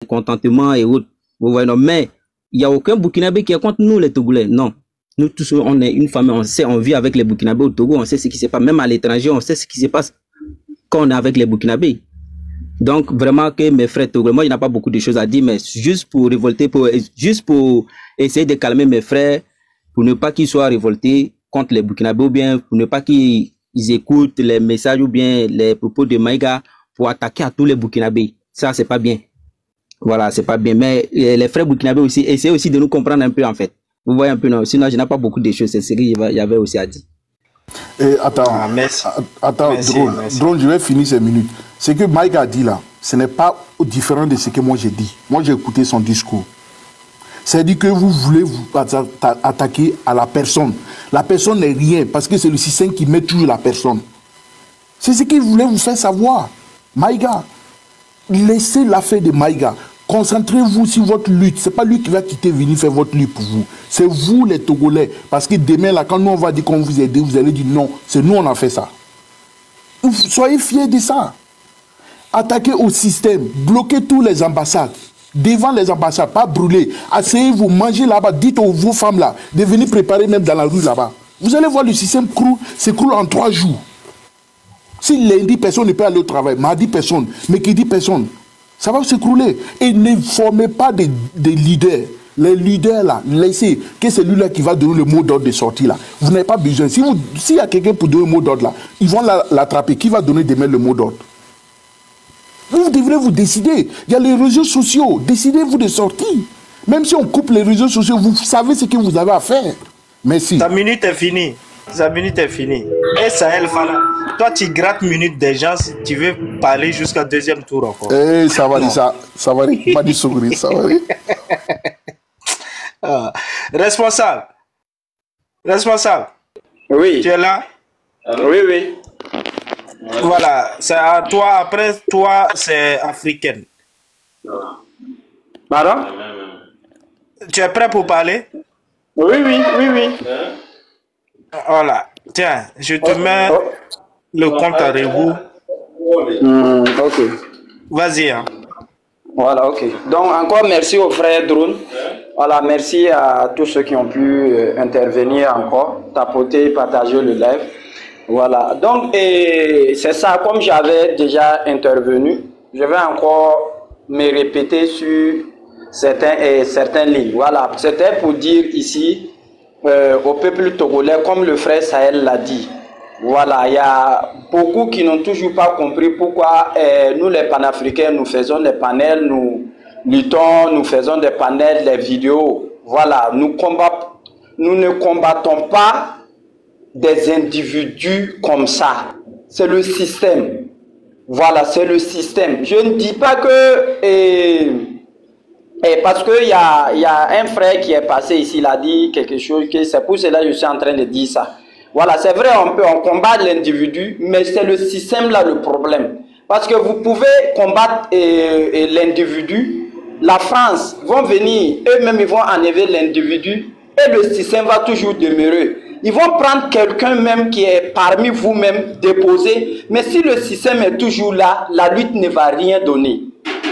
contentement et autres. Vous voyez, non, mais il n'y a aucun Burkinabé qui est contre nous, les Togolais. Non. Nous tous, on est une famille, on sait, on vit avec les Burkinabés au Togo, on sait ce qui se passe. Même à l'étranger, on sait ce qui se passe quand on est avec les Burkinabés. Donc, vraiment, que mes frères Togolais, moi, il n'y a pas beaucoup de choses à dire, mais juste pour révolter, juste pour essayer de calmer mes frères, pour ne pas qu'ils soient révoltés contre les Burkinabés, ou bien pour ne pas qu'ils écoutent les messages ou bien les propos de Maïga pour attaquer à tous les Burkinabés. Ça, c'est pas bien. Voilà, c'est pas bien. Mais les frères Burkinabés aussi, essayent aussi de nous comprendre un peu, en fait. Vous voyez un peu, non? Sinon, je n'ai pas beaucoup de choses. C'est ce qu'il y avait aussi à dire. Attends, merci. Attends, Drone, je vais finir ces minutes. Ce que Mike a dit là, ce n'est pas différent de ce que moi j'ai dit. Moi, j'ai écouté son discours. C'est-à-dire que vous voulez vous attaquer à la personne. La personne n'est rien, parce que c'est le système qui met toujours la personne. C'est ce qu'il voulait vous faire savoir. Maïga, laissez l'affaire de Maïga. Concentrez-vous sur votre lutte. Ce n'est pas lui qui va quitter, venir faire votre lutte pour vous. C'est vous les Togolais. Parce que demain, là, quand nous on va dire qu'on vous aide, vous allez dire non, c'est nous on a fait ça. Soyez fiers de ça. Attaquez au système. Bloquez tous les ambassades. Devant les ambassades, pas brûler. Asseyez-vous, mangez là-bas. Dites aux vos femmes là de venir préparer même dans la rue là-bas. Vous allez voir le système s'écroule en 3 jours. Si lundi, personne ne peut aller au travail, mardi, personne, mercredi, personne, ça va s'écrouler. Et ne formez pas des leaders. Les leaders là, laissez que c'est lui-là qui va donner le mot d'ordre de sortie là. Vous n'avez pas besoin. S'il y a quelqu'un pour donner le mot d'ordre là, ils vont l'attraper. Qui va donner demain le mot d'ordre? Vous devrez vous décider. Il y a les réseaux sociaux. Décidez-vous de sortir. Même si on coupe les réseaux sociaux, vous savez ce que vous avez à faire. Merci. Ta minute est finie. Sa minute est finie. Et Sahel Fala, toi tu grattes minute des gens si tu veux parler jusqu'à deuxième tour encore. Eh, ça va dire ça. Ça va dire. Pas du sourire. Ça va dire. Responsable. Responsable. Oui. Tu es là? Oui, oui. Voilà, c'est à toi. Après toi, c'est africaine. Pardon? Tu es prêt pour parler? Oui, oui, oui, oui. Voilà. Tiens, je te mets le compte à rebours. Ok. Vas-y. Hein. Voilà, ok. Donc, encore merci aux frères Drone. Voilà, merci à tous ceux qui ont pu intervenir encore, tapoter, partager le live. Voilà. Donc, c'est ça, comme j'avais déjà intervenu, je vais encore me répéter sur certaines lignes. Voilà. C'était pour dire ici, au peuple togolais, comme le frère Sahel l'a dit. Voilà, il y a beaucoup qui n'ont toujours pas compris pourquoi nous les panafricains, nous faisons des panels, nous luttons, nous faisons des panels, des vidéos. Voilà, nous ne combattons pas des individus comme ça. C'est le système. Voilà, c'est le système. Je ne dis pas que... parce qu'il y a un frère qui est passé ici, il a dit quelque chose, que c'est pour cela que je suis en train de dire ça. Voilà, c'est vrai, on combat l'individu, mais c'est le système là le problème. Parce que vous pouvez combattre l'individu, la France vont venir, eux-mêmes ils vont enlever l'individu, et le système va toujours demeurer. Ils vont prendre quelqu'un même qui est parmi vous-même déposé, mais si le système est toujours là, la lutte ne va rien donner.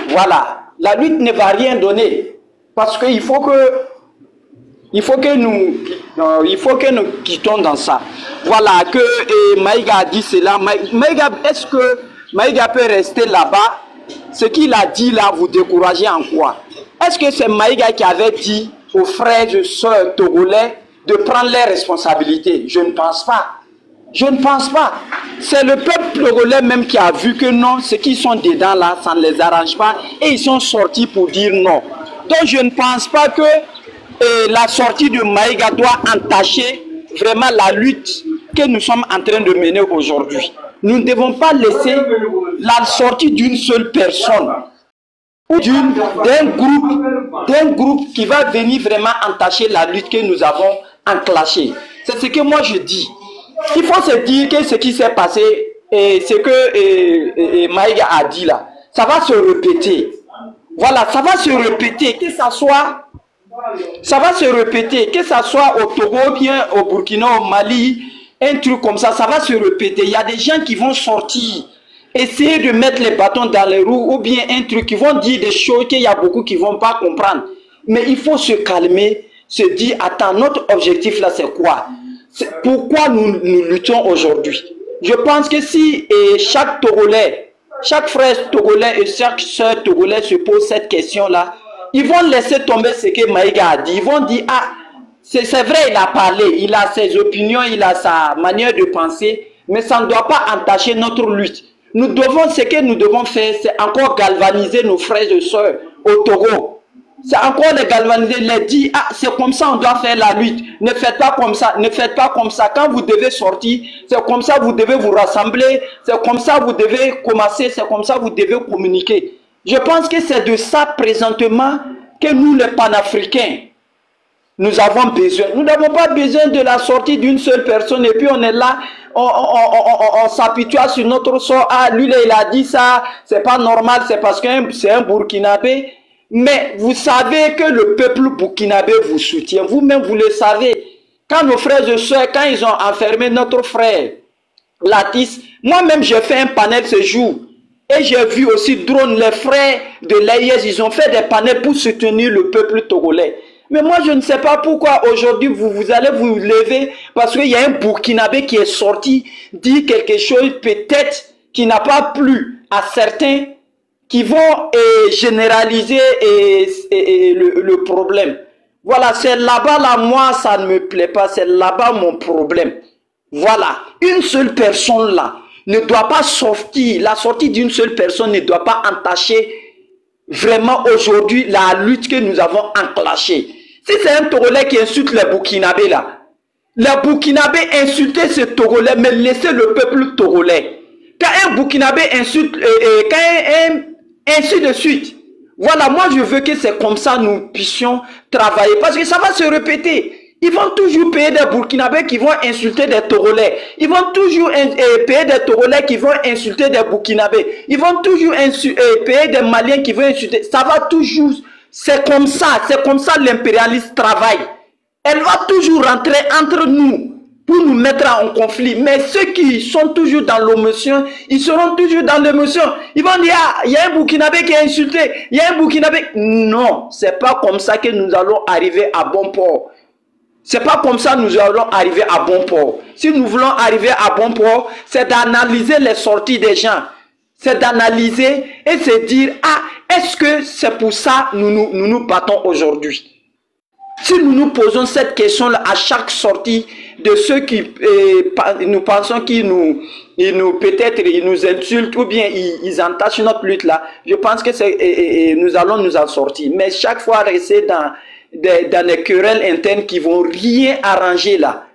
Voilà, la lutte ne va rien donner, parce qu'il faut que nous quittons dans ça. Voilà, que Maïga a dit cela. Maïga, est-ce que Maïga peut rester là-bas? Ce qu'il a dit là, vous découragez en quoi? Est-ce que c'est Maïga qui avait dit aux frères et sœurs togolais de prendre les responsabilités? Je ne pense pas. Je ne pense pas. C'est le peuple togolais même qui a vu que non, ceux qui sont dedans là, ça ne les arrange pas. Et ils sont sortis pour dire non. Donc je ne pense pas que la sortie de Maïga doit entacher vraiment la lutte que nous sommes en train de mener aujourd'hui. Nous ne devons pas laisser la sortie d'une seule personne ou d'un groupe qui va venir vraiment entacher la lutte que nous avons enclenchée. C'est ce que moi je dis. Il faut se dire que ce qui s'est passé et ce que Maïga a dit là, ça va se répéter. Voilà, ça va se répéter, que ça va se répéter, que ça soit au Togo, bien au Burkina, au Mali, un truc comme ça va se répéter. Il y a des gens qui vont sortir essayer de mettre les bâtons dans les roues ou bien un truc qui vont dire des choses qu'il y a beaucoup qui ne vont pas comprendre. Mais il faut se calmer, se dire, attends, notre objectif là, c'est quoi? Pourquoi nous luttons aujourd'hui? Je pense que si chaque Togolais, chaque frère Togolais et chaque soeur Togolais se pose cette question-là, ils vont laisser tomber ce que Maïga a dit. Ils vont dire, ah, c'est vrai, il a parlé, il a ses opinions, il a sa manière de penser, mais ça ne doit pas entacher notre lutte. Nous devons, ce que nous devons faire, c'est encore galvaniser nos frères et sœurs au Togo. C'est encore les galvaniser, les dire, ah, c'est comme ça on doit faire la lutte. Ne faites pas comme ça, ne faites pas comme ça. Quand vous devez sortir, c'est comme ça vous devez vous rassembler, c'est comme ça vous devez commencer, c'est comme ça vous devez communiquer. Je pense que c'est de ça présentement que nous, les panafricains, nous avons besoin. Nous n'avons pas besoin de la sortie d'une seule personne et puis on est là, on s'apitoie sur notre sort. Ah, lui, il a dit ça, c'est pas normal, c'est parce que c'est un Burkinabé. Mais vous savez que le peuple burkinabé vous soutient. Vous-même, vous le savez. Quand nos frères et sœurs, quand ils ont enfermé notre frère Latis, moi-même, j'ai fait un panel ce jour. Et j'ai vu aussi Drone, les frères de l'AIS, ils ont fait des panels pour soutenir le peuple togolais. Mais moi, je ne sais pas pourquoi aujourd'hui, vous allez vous lever parce qu'il y a un Burkinabé qui est sorti, dit quelque chose peut-être qui n'a pas plu à certains qui vont généraliser le problème. Voilà, c'est là-bas, là, moi, ça ne me plaît pas, c'est là-bas mon problème. Voilà, une seule personne là ne doit pas sortir, la sortie d'une seule personne ne doit pas entacher vraiment aujourd'hui la lutte que nous avons enclenchée. Si c'est un Togolais qui insulte les Burkinabés là, les Burkinabés insultent ce Togolais, mais laissez le peuple togolais. Quand un Burkinabé insulte, ainsi de suite. Voilà, moi je veux que c'est comme ça nous puissions travailler. Parce que ça va se répéter. Ils vont toujours payer des Burkinabés qui vont insulter des Togolais. Ils vont toujours payer des Togolais qui vont insulter des Burkinabés. Ils vont toujours payer des Maliens qui vont insulter. Ça va toujours. C'est comme ça l'impérialiste travaille. Elle va toujours rentrer entre nous pour nous mettre en conflit. Mais ceux qui sont toujours dans l'émotion, ils seront toujours dans l'émotion. Ils vont dire, ah, il y a un Burkinabé qui a insulté, il y a un Burkinabé. Non, c'est pas comme ça que nous allons arriver à bon port. C'est pas comme ça que nous allons arriver à bon port. Si nous voulons arriver à bon port, c'est d'analyser les sorties des gens. C'est d'analyser et se dire, ah, est-ce que c'est pour ça que nous battons aujourd'hui? Si nous nous posons cette question-là à chaque sortie de ceux qui nous pensons qu'ils peut-être ils nous insultent ou bien ils entachent notre lutte là, je pense que nous allons nous en sortir. Mais chaque fois rester dans des querelles internes qui vont rien arranger là.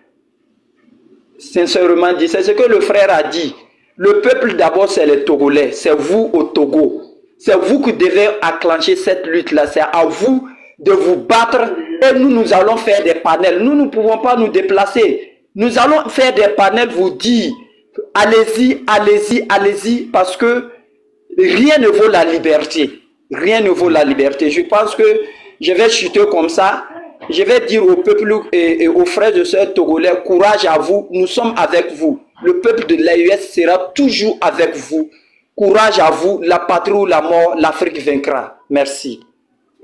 Sincèrement dit, c'est ce que le frère a dit. Le peuple d'abord c'est les Togolais, c'est vous au Togo. C'est vous qui devez enclencher cette lutte là, c'est à vous de vous battre et nous allons faire des panels. Nous ne pouvons pas nous déplacer. Nous allons faire des panels, vous dire, allez-y, allez-y, allez-y, parce que rien ne vaut la liberté. Rien ne vaut la liberté. Je pense que je vais chuter comme ça. Je vais dire au peuple et aux frères et sœurs togolais, courage à vous, nous sommes avec vous. Le peuple de l'AES sera toujours avec vous. Courage à vous, la patrie ou la mort, l'Afrique vaincra. Merci.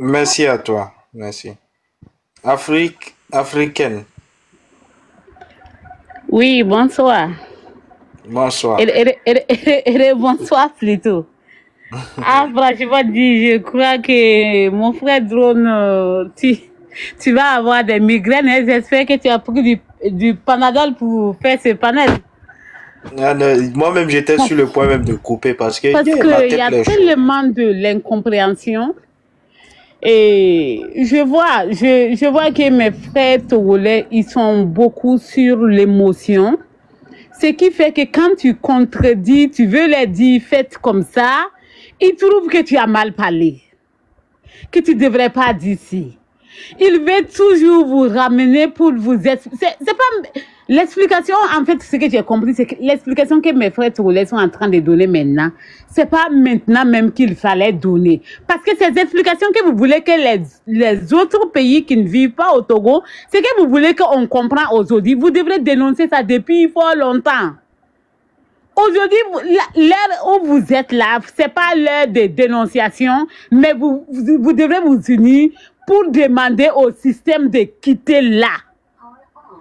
Merci à toi. Merci. Africaine. Oui, bonsoir. Bonsoir. Et bonsoir plutôt. Ah, franchement dit, je crois que mon frère Drone, tu vas avoir des migraines et j'espère que tu as pris du Panadol pour faire ce panel. Moi-même, j'étais sur le point même de couper parce qu'il y a tellement de l'incompréhension. Et je vois que mes frères togolais, ils sont beaucoup sur l'émotion. Ce qui fait que quand tu contredis, tu veux les dire, faites comme ça, ils trouvent que tu as mal parlé. Que tu ne devrais pas dire ci. Ils veulent toujours vous ramener pour vous expliquer. C'est pas l'explication, en fait, ce que j'ai compris, c'est que l'explication que mes frères togolais sont en train de donner maintenant, c'est pas maintenant même qu'il fallait donner. Parce que ces explications que vous voulez que les autres pays qui ne vivent pas au Togo, c'est que vous voulez qu'on comprenne aujourd'hui. Vous devrez dénoncer ça depuis fort longtemps. Aujourd'hui, l'heure où vous êtes là, c'est pas l'heure de dénonciation, mais vous devrez vous unir pour demander au système de quitter là.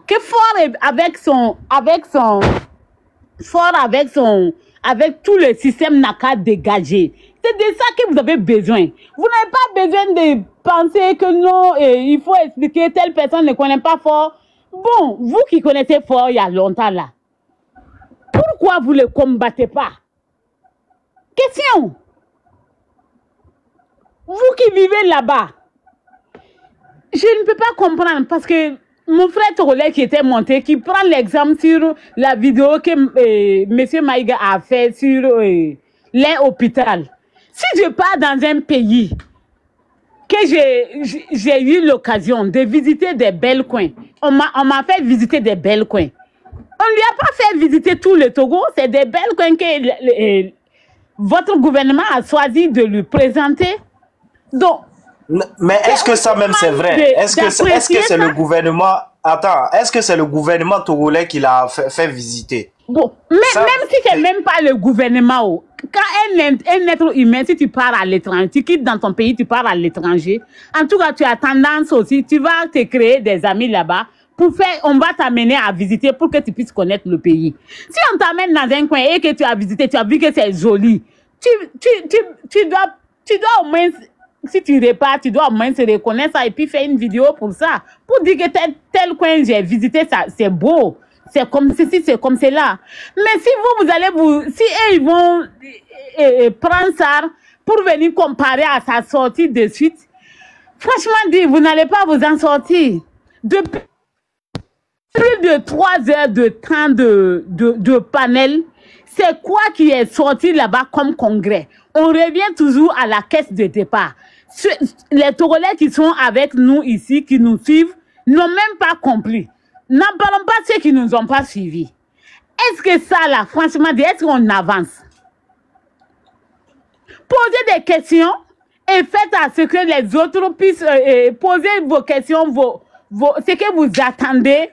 Que Faure avec tout le système n'a qu'à dégager. C'est de ça que vous avez besoin. Vous n'avez pas besoin de penser que non, il faut expliquer, telle personne ne connaît pas Faure. Bon, vous qui connaissez Faure il y a longtemps là, pourquoi vous ne le combattez pas? Question. Vous qui vivez là-bas, je ne peux pas comprendre parce que mon frère Togolais qui était monté, qui prend l'exemple sur la vidéo que M. Maïga a fait sur l'hôpital. Si je pars dans un pays que j'ai eu l'occasion de visiter des belles coins, on m'a fait visiter des belles coins. On ne lui a pas fait visiter tout le Togo, c'est des belles coins que votre gouvernement a choisi de lui présenter. Donc, mais est-ce que ça même c'est vrai? Est-ce que c'est le gouvernement... Attends, est-ce que c'est le gouvernement togolais qui l'a fait visiter? Bon, même si c'est même pas le gouvernement, quand un être humain, si tu pars à l'étranger, tu quittes dans ton pays, tu pars à l'étranger, en tout cas, tu as tendance aussi, tu vas te créer des amis là-bas, on va t'amener à visiter pour que tu puisses connaître le pays. Si on t'amène dans un coin et que tu as visité, tu as vu que c'est joli, tu dois au moins... Si tu repars, tu dois au moins se reconnaître ça et puis faire une vidéo pour ça. Pour dire que tel coin j'ai visité, ça c'est beau. C'est comme ceci, c'est comme cela. Mais si vous allez si eux, ils vont prendre ça pour venir comparer à sa sortie de suite, franchement dit, vous n'allez pas vous en sortir. Depuis plus de 3 heures de temps de panel, c'est quoi qui est sorti là-bas comme congrès? On revient toujours à la caisse de départ. Les Togolais qui sont avec nous ici, qui nous suivent, n'ont même pas compris. N'en parlons pas ceux qui ne nous ont pas suivis. Est-ce que ça, là, franchement, est-ce qu'on avance? Posez des questions et faites à ce que les autres puissent poser vos questions, ce que vous attendez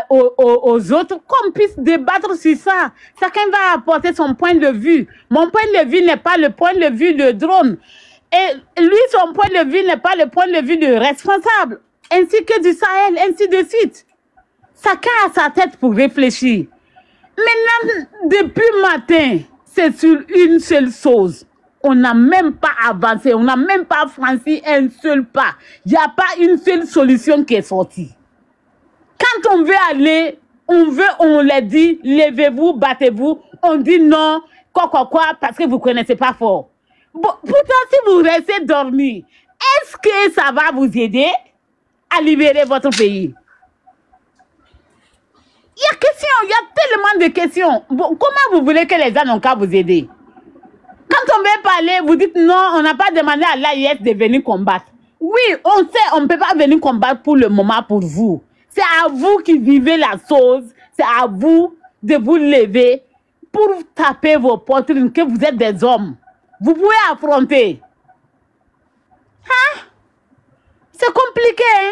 aux autres, qu'on puisse débattre sur ça. Chacun va apporter son point de vue. Mon point de vue n'est pas le point de vue de Drone. Et lui, son point de vue n'est pas le point de vue de responsable. Ainsi que du Sahel, ainsi de suite. Chacun a sa tête pour réfléchir. Maintenant, depuis matin, c'est sur une seule chose. On n'a même pas avancé, on n'a même pas franchi un seul pas. Il n'y a pas une seule solution qui est sortie. Quand on veut aller, on leur dit, levez-vous, battez-vous. On dit non, quoi, parce que vous ne connaissez pas Faure. Bon, pourtant, si vous restez dormir, est-ce que ça va vous aider à libérer votre pays? Il y a tellement de questions. Bon, comment vous voulez que les gens n'ont qu'à vous aider? Quand on veut parler, vous dites non, on n'a pas demandé à l'AIS de venir combattre. Oui, on sait, on ne peut pas venir combattre pour le moment pour vous. C'est à vous qui vivez la chose, c'est à vous de vous lever pour taper vos poitrines, que vous êtes des hommes. Vous pouvez affronter. Hein? C'est compliqué, hein?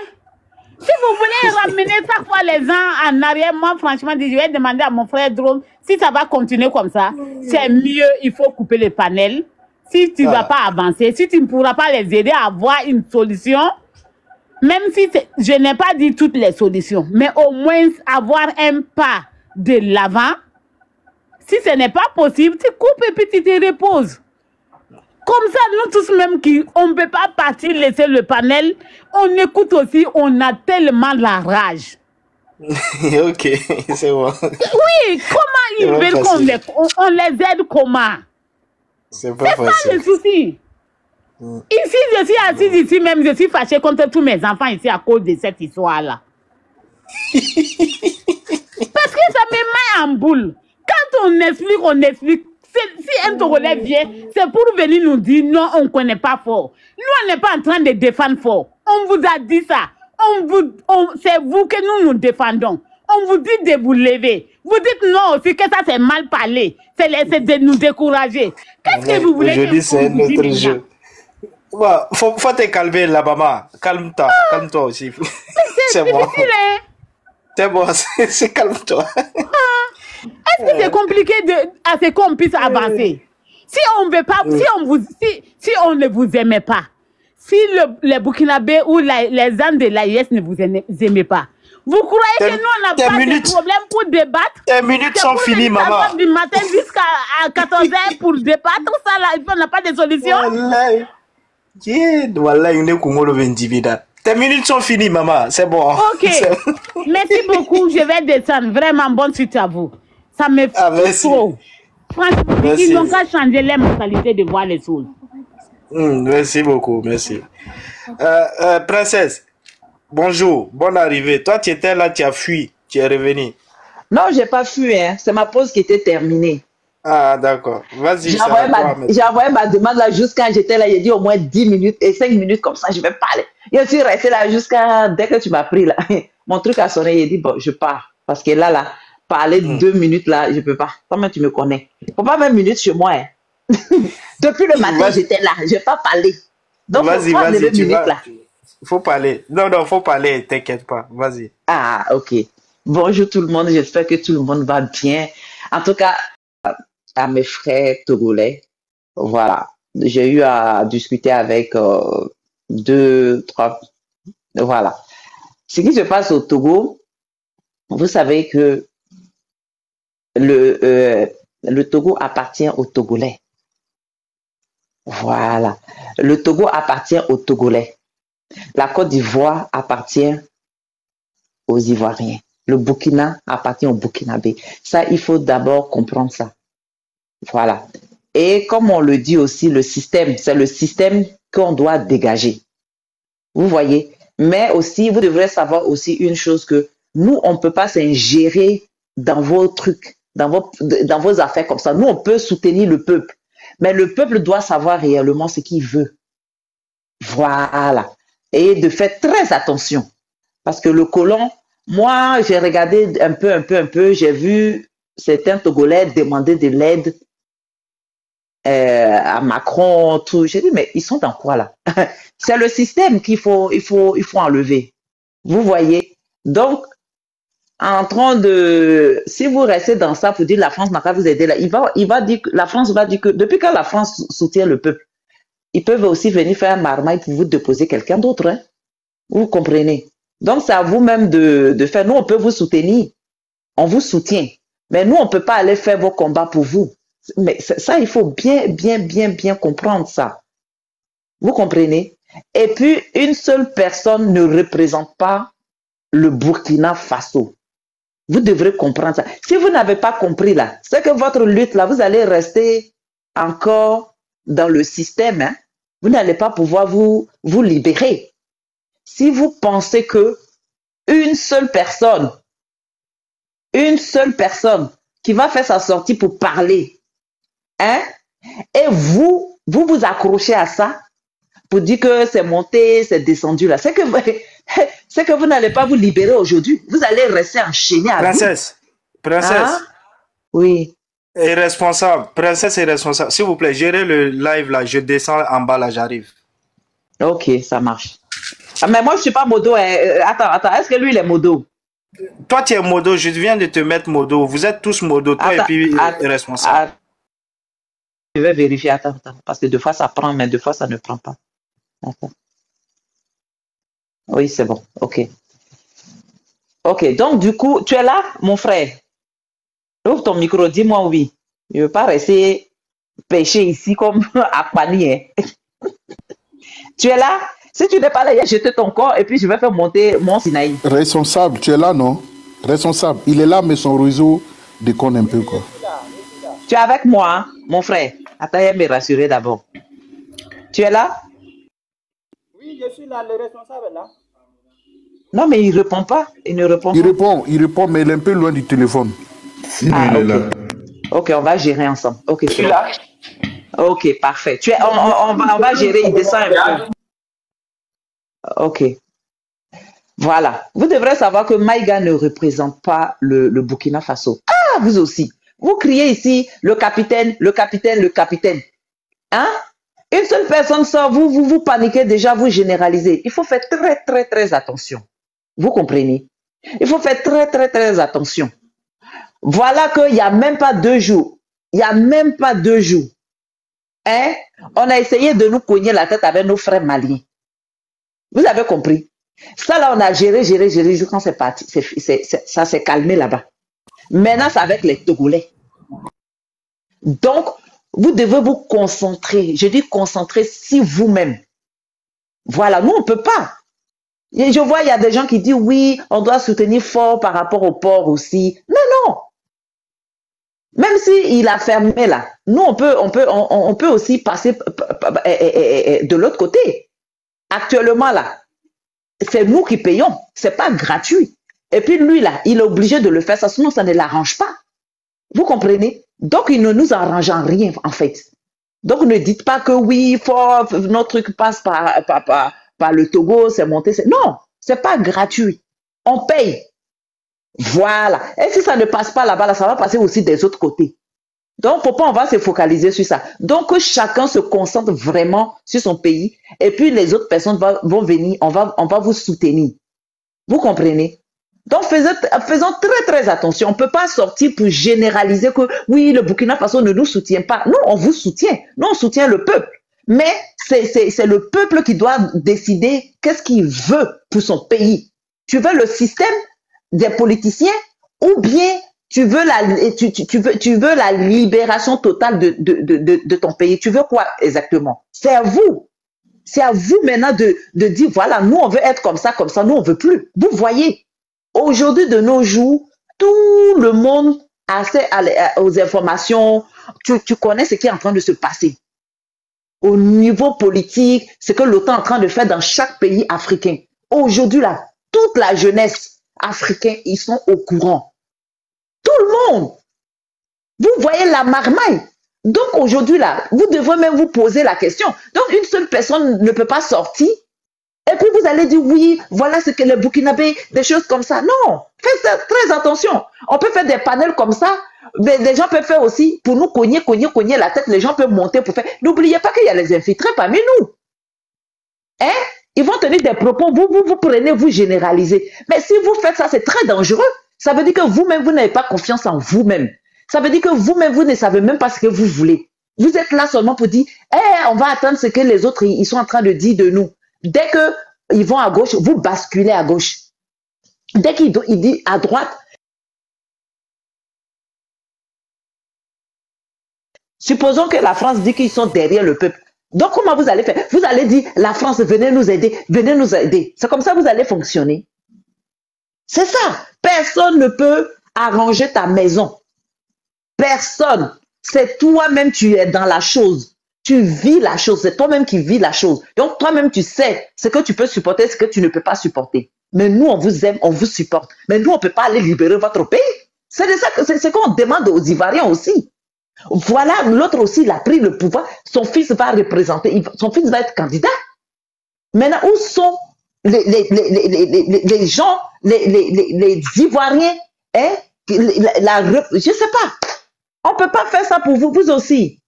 Si vous voulez ramener chaque fois les gens en arrière, moi franchement, je vais demander à mon frère Drone, si ça va continuer comme ça, c'est mieux, il faut couper les panels. Si tu ne vas pas avancer, si tu ne pourras pas les aider à avoir une solution, même si je n'ai pas dit toutes les solutions, mais au moins avoir un pas de l'avant. Si ce n'est pas possible, tu coupes et puis tu te reposes. Comme ça, nous tous même on ne peut pas partir, laisser le panel, on écoute aussi, on a tellement la rage. Ok, c'est bon. Oui, comment ils veulent qu'on les aide, comment? C'est pas facile. C'est ça le souci. Ici, je suis assise ici même, je suis fâchée contre tous mes enfants ici à cause de cette histoire-là. Parce que ça me met en boule. Quand on explique. Si un Togolais vient, c'est pour venir nous dire non, on ne connaît pas Faure. Nous, on n'est pas en train de défendre Faure. On vous a dit ça. C'est vous que nous défendons. On vous dit de vous lever. Vous dites non aussi que ça c'est mal parlé. C'est de nous décourager. Qu'est-ce que vous voulez? Aujourd'hui, c'est notre jeu. Ouais, faut te calmer là, maman. Calme-toi aussi. C'est bon. C'est bon, c'est calme-toi. est-ce que c'est compliqué à ce qu'on puisse avancer? Si on veut pas, si on ne vous aimait pas, si les Burkinabés ou les gens de l'AIS ne vous aimaient pas, vous croyez que nous, on n'a pas de problème pour débattre? Tes minutes sont finies, maman. Du matin jusqu'à 14h pour débattre, tout ça là, on n'a pas de solution? Tes minutes sont finies, maman. C'est bon. Ok. Merci beaucoup. Je vais descendre. Vraiment, bonne suite à vous. Ça me fait trop. Franchement, ils n'ont qu'à changer les mentalités de voir les choses. Merci beaucoup. Merci. Princesse, bonjour. Bonne arrivée. Toi, tu étais là, tu as fui. Tu es revenu. Non, je n'ai pas fui. Hein. C'est ma pause qui était terminée. Ah, d'accord. Vas-y. J'ai envoyé ma demande là jusqu'à j'étais là. J'ai dit au moins 10 minutes et 5 minutes comme ça, je vais parler. Je suis restée là jusqu'à dès que tu m'as pris là. Mon truc a sonné. J'ai dit, bon, je pars. Parce que là, parler 2 minutes là, je ne peux pas. Comment tu me connais? Il ne faut pas 20 minutes chez moi. Hein. Depuis le matin, j'étais là. Je n'ai pas parlé. Donc, vas-y. Il faut parler. Non, faut parler. T'inquiète pas. Vas-y. Ah, ok. Bonjour tout le monde. J'espère que tout le monde va bien. En tout cas, à mes frères togolais, voilà. J'ai eu à discuter avec 2, 3. Voilà. Ce qui se passe au Togo, vous savez que le Togo appartient aux Togolais. Voilà. Le Togo appartient aux Togolais. La Côte d'Ivoire appartient aux Ivoiriens. Le Burkina appartient aux Burkinabés. Ça, il faut d'abord comprendre ça. Voilà. Et comme on le dit aussi, le système, c'est le système qu'on doit dégager. Vous voyez? Mais aussi, vous devrez savoir aussi une chose que nous, on ne peut pas s'ingérer dans vos trucs, dans vos affaires comme ça. Nous, on peut soutenir le peuple. Mais le peuple doit savoir réellement ce qu'il veut. Voilà. Et de faire très attention. Parce que le colon, moi, j'ai regardé un peu, j'ai vu certains Togolais demander de l'aide à Macron, tout. J'ai dit, mais ils sont dans quoi là? C'est le système qu'il faut enlever. Vous voyez? Donc, en train de... Si vous restez dans ça pour dire la France n'a qu'à vous aider là, il va dire, la France va dire que depuis quand la France soutient le peuple, ils peuvent aussi venir faire un marmaille pour vous déposer quelqu'un d'autre. Hein? Vous comprenez? Donc, c'est à vous-même de faire. Nous, on peut vous soutenir. On vous soutient. Mais nous, on ne peut pas aller faire vos combats pour vous. Mais ça, il faut bien comprendre ça. Vous comprenez? Et puis, une seule personne ne représente pas le Burkina Faso. Vous devrez comprendre ça. Si vous n'avez pas compris là, c'est que votre lutte là, vous allez rester encore dans le système. Hein? Vous n'allez pas pouvoir vous libérer. Si vous pensez que une seule personne qui va faire sa sortie pour parler, hein, et vous accrochez à ça pour dire que c'est monté, c'est descendu là, c'est que vous n'allez pas vous libérer aujourd'hui. Vous allez rester enchaîné à Princesse, hein? Oui. Princesse est responsable. S'il vous plaît, gérez le live là. Je descends en bas là, j'arrive. Ok, ça marche. Ah, mais moi, je ne suis pas modo. Attends, est-ce que lui, il est modo? Toi, tu es modo. Je viens de te mettre modo. Vous êtes tous modo. Toi et puis responsable. Je vais vérifier. Attends. Parce que 2 fois, ça prend, mais 2 fois, ça ne prend pas. Attends. Oui, c'est bon. Ok. Ok, donc du coup, tu es là, mon frère? Ouvre ton micro, dis-moi oui. Je ne veux pas rester pêcher ici comme à panier. Tu es là? Si tu n'es pas là, il a jeté ton corps et puis je vais faire monter mon Sinaï. Responsable, tu es là, non? Responsable, il est là, mais son réseau déconne un peu, quoi. Tu es avec moi, hein, mon frère? Attends, il va me rassurer d'abord. Tu es là? Oui, je suis là, le responsable est là. Non, mais il ne répond pas. Il ne répond pas. Il répond, mais il est un peu loin du téléphone. Ah, il est là. Ok, on va gérer ensemble. Ok, je suis là. Ok, parfait. On va gérer, il descend un peu. Ok. Voilà. Vous devrez savoir que Maïga ne représente pas le Burkina Faso. Ah, vous aussi. Vous criez ici, le capitaine. Hein? Une seule personne sort, vous paniquez déjà, vous généralisez. Il faut faire très attention. Vous comprenez? Il faut faire très attention. Voilà qu'il n'y a même pas 2 jours. Il n'y a même pas 2 jours. Hein? On a essayé de nous cogner la tête avec nos frères maliens. Vous avez compris? Ça, là, on a géré quand c'est parti. Ça s'est calmé là-bas. Maintenant, c'est avec les Togolais. Donc, vous devez vous concentrer. Je dis concentrer si vous-même. Voilà, nous, on ne peut pas. Et je vois, il y a des gens qui disent, oui, on doit soutenir fort par rapport au port aussi. Non. Même s'il a fermé là, nous, on peut aussi passer de l'autre côté. Actuellement, là, c'est nous qui payons. C'est pas gratuit. Et puis, lui, là, il est obligé de le faire. Ça, sinon, ça ne l'arrange pas. Vous comprenez? Donc, il ne nous arrange en rien, en fait. Donc, ne dites pas que oui, notre truc passe par le Togo, c'est monté. Non, c'est pas gratuit. On paye. Voilà. Et si ça ne passe pas là-bas, là, ça va passer aussi des autres côtés. Donc, pourquoi on va se focaliser sur ça? Donc, que chacun se concentre vraiment sur son pays. Et puis, les autres personnes vont venir, on va vous soutenir. Vous comprenez? Donc, faisons très, très attention. On ne peut pas sortir pour généraliser que, oui, le Burkina Faso ne nous soutient pas. Non, on vous soutient. Nous, on soutient le peuple. Mais c'est le peuple qui doit décider qu'est-ce qu'il veut pour son pays. Tu veux le système des politiciens ou bien tu veux la libération totale de ton pays. Tu veux quoi exactement? C'est à vous. C'est à vous maintenant de dire, voilà, nous, on veut être comme ça, nous, on ne veut plus. Vous voyez, aujourd'hui, de nos jours, tout le monde a accès aux informations. Tu connais ce qui est en train de se passer. Au niveau politique, ce que l'OTAN est en train de faire dans chaque pays africain. Aujourd'hui, là, toute la jeunesse africaine, ils sont au courant. Tout le monde. Vous voyez la marmaille. Donc aujourd'hui, là, vous devez même vous poser la question. Donc une seule personne ne peut pas sortir. Et puis vous allez dire, oui, voilà ce que les Burkinabés, des choses comme ça. Non, faites très attention. On peut faire des panels comme ça. Mais les gens peuvent faire aussi, pour nous cogner la tête, les gens peuvent monter pour faire. N'oubliez pas qu'il y a les infiltrés parmi nous. Hein? Ils vont tenir des propos, vous prenez, vous généralisez. Mais si vous faites ça, c'est très dangereux. Ça veut dire que vous-même, vous n'avez pas confiance en vous-même. Ça veut dire que vous-même, vous ne savez même pas ce que vous voulez. Vous êtes là seulement pour dire, on va attendre ce que les autres, ils sont en train de dire de nous. Dès qu'ils vont à gauche, vous basculez à gauche. Dès qu'ils disent à droite, supposons que la France dit qu'ils sont derrière le peuple. Donc, comment vous allez faire? Vous allez dire, la France, venez nous aider, venez nous aider. C'est comme ça que vous allez fonctionner. C'est ça. Personne ne peut arranger ta maison. Personne. C'est toi-même, tu es dans la chose. Tu vis la chose. C'est toi-même qui vis la chose. Donc, toi-même, tu sais ce que tu peux supporter, ce que tu ne peux pas supporter. Mais nous, on vous aime, on vous supporte. Mais nous, on ne peut pas aller libérer votre pays. C'est ce qu'on demande aux Ivoiriens aussi. Voilà, l'autre aussi, il a pris le pouvoir. Son fils va représenter, son fils va être candidat. Maintenant, où sont les gens, les Ivoiriens, hein? Je ne sais pas. On ne peut pas faire ça pour vous, vous aussi.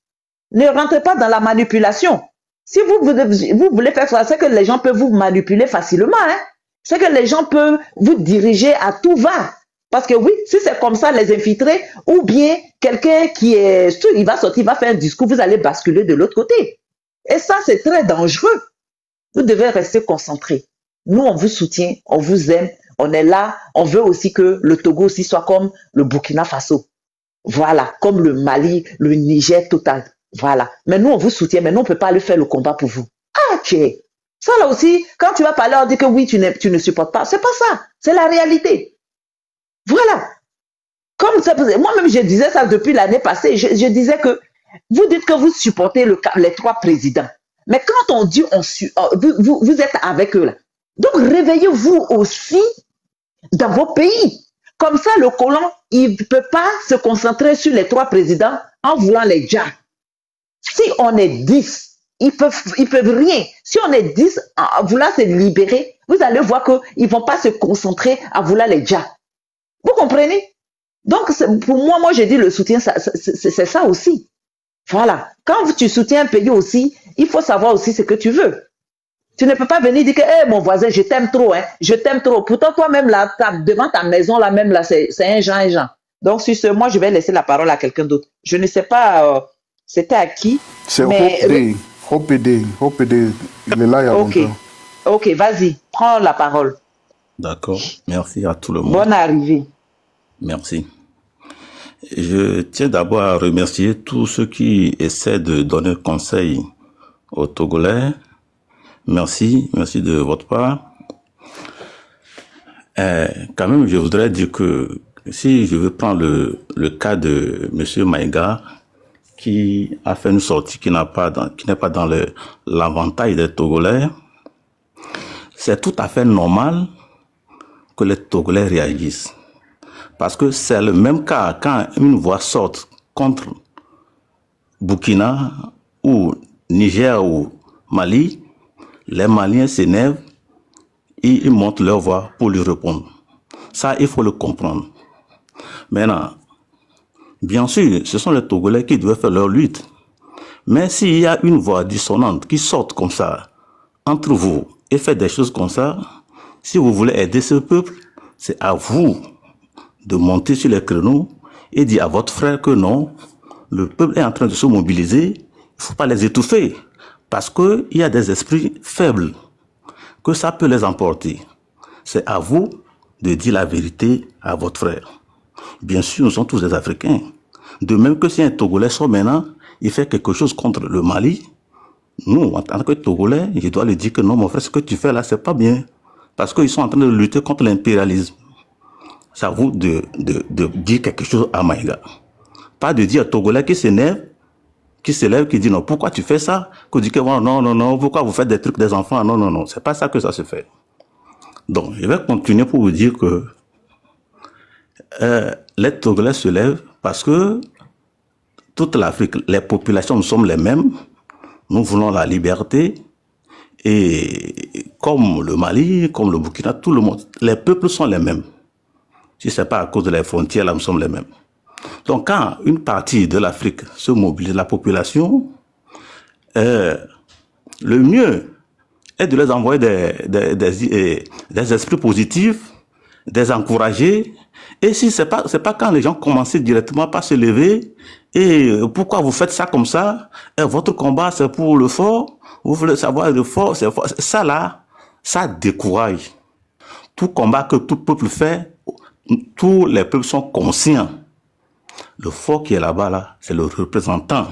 Ne rentrez pas dans la manipulation. Si vous voulez faire ça, c'est que les gens peuvent vous manipuler facilement. Hein? C'est que les gens peuvent vous diriger à tout va. Parce que oui, si c'est comme ça, les infiltrés, ou bien quelqu'un qui est sûr, il va sortir, il va faire un discours, vous allez basculer de l'autre côté. Et ça, c'est très dangereux. Vous devez rester concentrés. Nous, on vous soutient, on vous aime, on est là. On veut aussi que le Togo aussi soit comme le Burkina Faso. Voilà, comme le Mali, le Niger total. Voilà. Mais nous, on vous soutient, mais nous, on ne peut pas aller faire le combat pour vous. Ah, ok. Ça, là aussi, quand tu vas parler, on dit que oui, tu ne supportes pas. C'est pas ça. C'est la réalité. Voilà. Comme ça, moi-même, je disais ça depuis l'année passée. Je disais que vous dites que vous supportez les 3 présidents. Mais quand on dit vous êtes avec eux là. Donc, réveillez-vous aussi dans vos pays. Comme ça, le colon, il ne peut pas se concentrer sur les 3 présidents en voulant les jars. Si on est 10, ils peuvent rien. Si on est 10 en voulant se libérer, vous allez voir qu'ils ne vont pas se concentrer à vouloir les jars. Vous comprenez? Donc, pour moi, je dis le soutien, c'est ça aussi. Voilà. Quand tu soutiens un pays aussi, il faut savoir aussi ce que tu veux. Tu ne peux pas venir dire que hey, mon voisin, je t'aime trop, hein, je t'aime trop. Pourtant, toi-même, là, devant ta maison, là, même là, c'est un Jean. Donc, sur ce, moi, je vais laisser la parole à quelqu'un d'autre. Je ne sais pas c'était à qui. C'est mais... Hopede, il est là il y a longtemps. Ok, vas-y, prends la parole. D'accord, merci à tout le monde. Bonne arrivée. Merci. Je tiens d'abord à remercier tous ceux qui essaient de donner conseil aux Togolais. Merci de votre part. Quand même, je voudrais dire que si je veux prendre le cas de Monsieur Maïga, qui a fait une sortie qui n'est pas dans l'avantage des Togolais, c'est tout à fait normal que les Togolais réagissent. Parce que c'est le même cas quand une voix sort contre Burkina ou Niger ou Mali, les Maliens s'énervent et ils montent leur voix pour lui répondre. Ça, il faut le comprendre. Maintenant, bien sûr, ce sont les Togolais qui doivent faire leur lutte. Mais s'il y a une voix dissonante qui sort comme ça entre vous et fait des choses comme ça, si vous voulez aider ce peuple, c'est à vous de monter sur les créneaux et dire à votre frère que non, le peuple est en train de se mobiliser, il ne faut pas les étouffer, parce qu'il y a des esprits faibles, que ça peut les emporter. C'est à vous de dire la vérité à votre frère. Bien sûr, nous sommes tous des Africains. De même que si un Togolais sort maintenant, il fait quelque chose contre le Mali, nous, en tant que Togolais, je dois lui dire que non, mon frère, ce que tu fais là, c'est pas bien. Parce qu'ils sont en train de lutter contre l'impérialisme. C'est à vous de dire quelque chose à Maïga. Pas de dire à Togolais qui s'énerve, qui s'élève, qui dit non, pourquoi tu fais ça? Que dit que non, pourquoi vous faites des trucs des enfants? Non, c'est pas ça que ça se fait. Donc, je vais continuer pour vous dire que les Togolais se lèvent parce que toute l'Afrique, les populations, nous sommes les mêmes. Nous voulons la liberté. Et comme le Mali, comme le Burkina, tout le monde, les peuples sont les mêmes. Si ce n'est pas à cause de les frontières, là, nous sommes les mêmes. Donc, quand une partie de l'Afrique se mobilise, la population, le mieux est de les envoyer des esprits positifs, des encourager. Et si c'est pas quand les gens commencent directement par se lever, et pourquoi vous faites ça comme ça, et votre combat c'est pour le fort, vous voulez savoir le fort, c'est fort. Ça là, ça décourage. Tout combat que tout peuple fait, tous les peuples sont conscients. Le fort qui est là-bas, là, c'est le représentant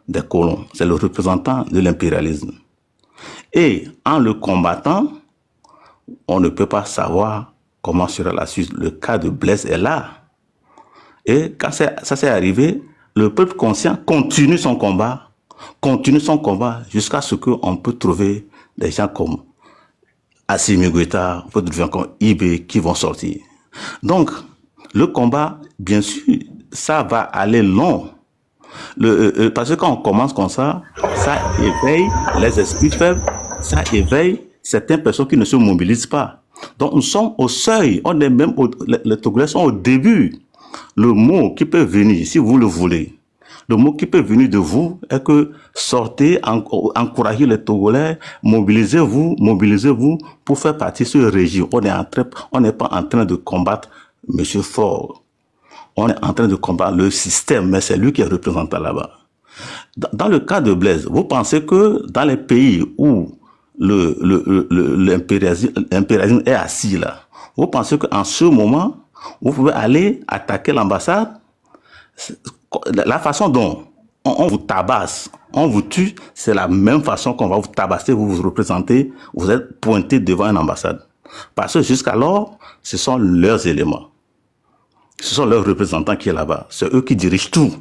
des colons, c'est le représentant de l'impérialisme. Et en le combattant, on ne peut pas savoir comment sera la suite. Le cas de Blaise est là. Et quand ça s'est arrivé, le peuple conscient continue son combat jusqu'à ce qu'on peut trouver des gens comme Assimi Goïta, on peut trouver comme Ibé qui vont sortir. Donc, le combat, bien sûr, ça va aller long. Parce que quand on commence comme ça éveille les esprits faibles, ça éveille certaines personnes qui ne se mobilisent pas. Donc, nous sommes au seuil, on est même, les Togolais sont au début. Le mot qui peut venir, si vous le voulez, le mot qui peut venir de vous est que sortez, encouragez les Togolais, mobilisez-vous pour faire partie de ce régime. On n'est pas en train de combattre M. Faure. On est en train de combattre le système, mais c'est lui qui est représentant là-bas. Dans le cas de Blaise, vous pensez que dans les pays où l'impérialisme est assis là, vous pensez qu'en ce moment, vous pouvez aller attaquer l'ambassade? La façon dont on vous tabasse, on vous tue, c'est la même façon qu'on va vous tabasser, vous vous représentez, vous êtes pointé devant une ambassade. Parce que jusqu'alors, ce sont leurs éléments. Ce sont leurs représentants qui sont là-bas. C'est eux qui dirigent tout.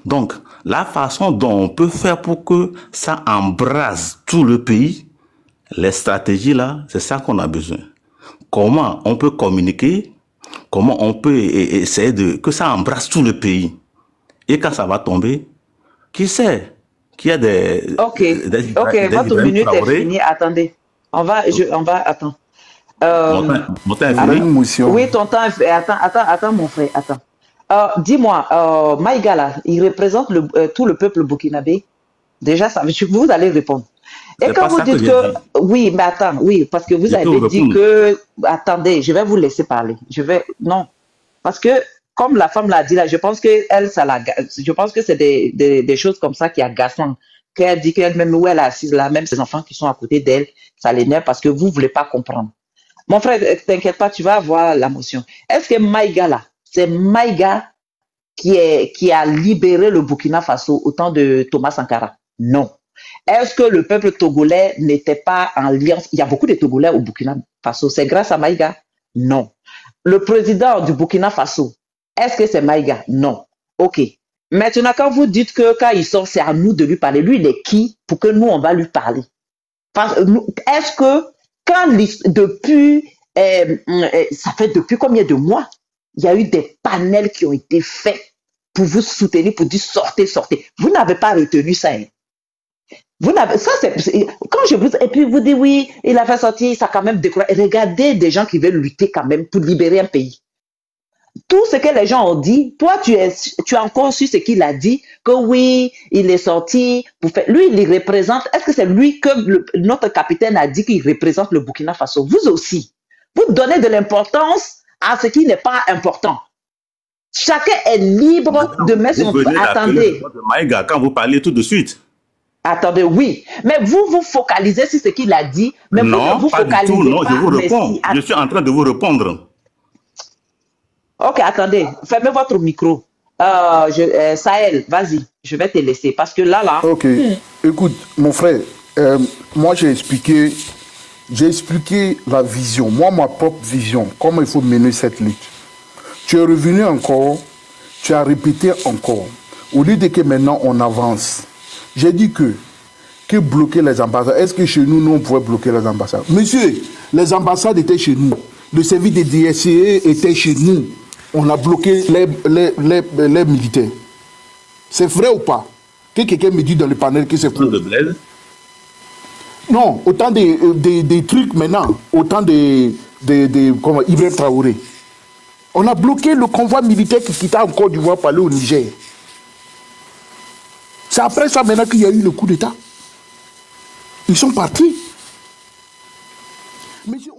Donc, la façon dont on peut faire pour que ça embrase tout le pays, les stratégies là, c'est ça qu'on a besoin. Comment on peut communiquer, comment on peut essayer que ça embrasse tout le pays. Et quand ça va tomber, qui sait qu'il y a des... Ok, votre minute est finie. Attendez. Attends. Mon temps est fini. Oui, ton temps est fini. Attends, mon frère, attends. Dis-moi, Maïga, là, il représente tout le peuple burkinabé. Déjà, vous allez répondre. Et quand vous dites que... Oui, mais attends, oui, parce que vous avez dit que... Attendez, je vais vous laisser parler. Non, parce que comme la femme l'a dit là, je pense que je pense que c'est des choses comme ça qui agacent. Qu'elle dit qu'elle-même, où elle est assise là, même ses enfants qui sont à côté d'elle, ça l'énerve parce que vous ne voulez pas comprendre. Mon frère, t'inquiète pas, tu vas avoir la motion. Est-ce que Maïga là, c'est Maïga qui a libéré le Burkina Faso au temps de Thomas Sankara? Non. Est-ce que le peuple togolais n'était pas en lien? Il y a beaucoup de Togolais au Burkina Faso. C'est grâce à Maïga? Non. Le président du Burkina Faso, est-ce que c'est Maïga? Non. Ok. Maintenant, quand vous dites que quand il sort, c'est à nous de lui parler, lui, il est qui pour que nous, on va lui parler? Est-ce que depuis, ça fait depuis combien de mois, il y a eu des panels qui ont été faits pour vous soutenir, pour dire sortez, sortez. Vous n'avez pas retenu ça. Hein? Vous n'avez, ça c'est, quand je vous, et puis vous dites oui, il a fait sortir, ça a quand même découragé. Regardez des gens qui veulent lutter quand même pour libérer un pays. Tout ce que les gens ont dit, toi, tu as encore su ce qu'il a dit, que oui, il est sorti pour faire. Lui, il représente. Est-ce que c'est lui que notre capitaine a dit qu'il représente le Burkina Faso? Vous aussi. Vous donnez de l'importance à ce qui n'est pas important. Chacun est libre de mettre son. Attendez. Maïga, quand vous parlez tout de suite. Attendez, oui. Mais vous focalisez sur ce qu'il a dit. Mais non, vous pas du tout. Non, je vous réponds. Je suis en train de vous répondre. Ok, attendez, fermez votre micro. Sahel, vas-y, je vais te laisser parce que là. Ok, écoute, mon frère, moi j'ai expliqué la vision, moi ma propre vision, comment il faut mener cette lutte. Tu es revenu encore, tu as répété encore. Au lieu de que maintenant on avance, j'ai dit que bloquer les ambassades, est-ce que chez nous, nous on pouvait bloquer les ambassades? Monsieur, les ambassades étaient chez nous, le service des DSCE était chez nous. On a bloqué les militaires. C'est vrai ou pas? Que quelqu'un me dit dans le panel que c'est faux. Non, autant des trucs maintenant, autant comment, Ibrahim Traoré. On a bloqué le convoi militaire qui quittait encore du Côte d'Ivoire pour aller au Niger. C'est après ça maintenant qu'il y a eu le coup d'État. Ils sont partis. Monsieur,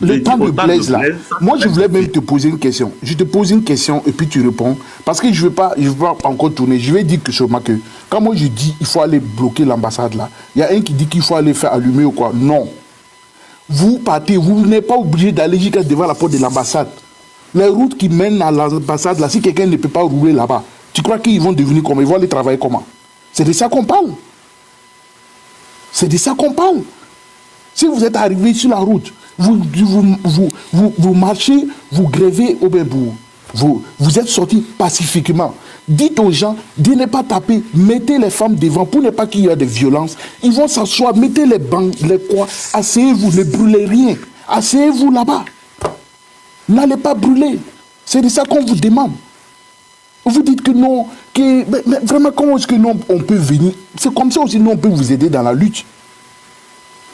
le temps de Blaise là, moi je voulais même te poser une question. Je te pose une question et puis tu réponds. Parce que je ne veux pas encore tourner. Je vais dire que sûrement que quand moi je dis il faut aller bloquer l'ambassade là, il y a un qui dit qu'il faut aller faire allumer ou quoi. Non. Vous partez, vous n'êtes pas obligé d'aller jusqu'à devant la porte de l'ambassade. Les routes qui mènent à l'ambassade là, si quelqu'un ne peut pas rouler là-bas, tu crois qu'ils vont devenir comment? Ils vont aller travailler comment? C'est de ça qu'on parle. C'est de ça qu'on parle. Si vous êtes arrivé sur la route, vous marchez, vous grèvez au Bébourg, vous êtes sortis pacifiquement. Dites aux gens de ne pas taper, mettez les femmes devant pour ne pas qu'il y ait de violence. Ils vont s'asseoir, mettez les bancs, les quoi, asseyez-vous, ne brûlez rien. Asseyez-vous là-bas. N'allez pas brûler. C'est de ça qu'on vous demande. Vous dites que non, mais vraiment, comment est-ce que non, on peut venir? C'est comme ça aussi, nous, on peut vous aider dans la lutte.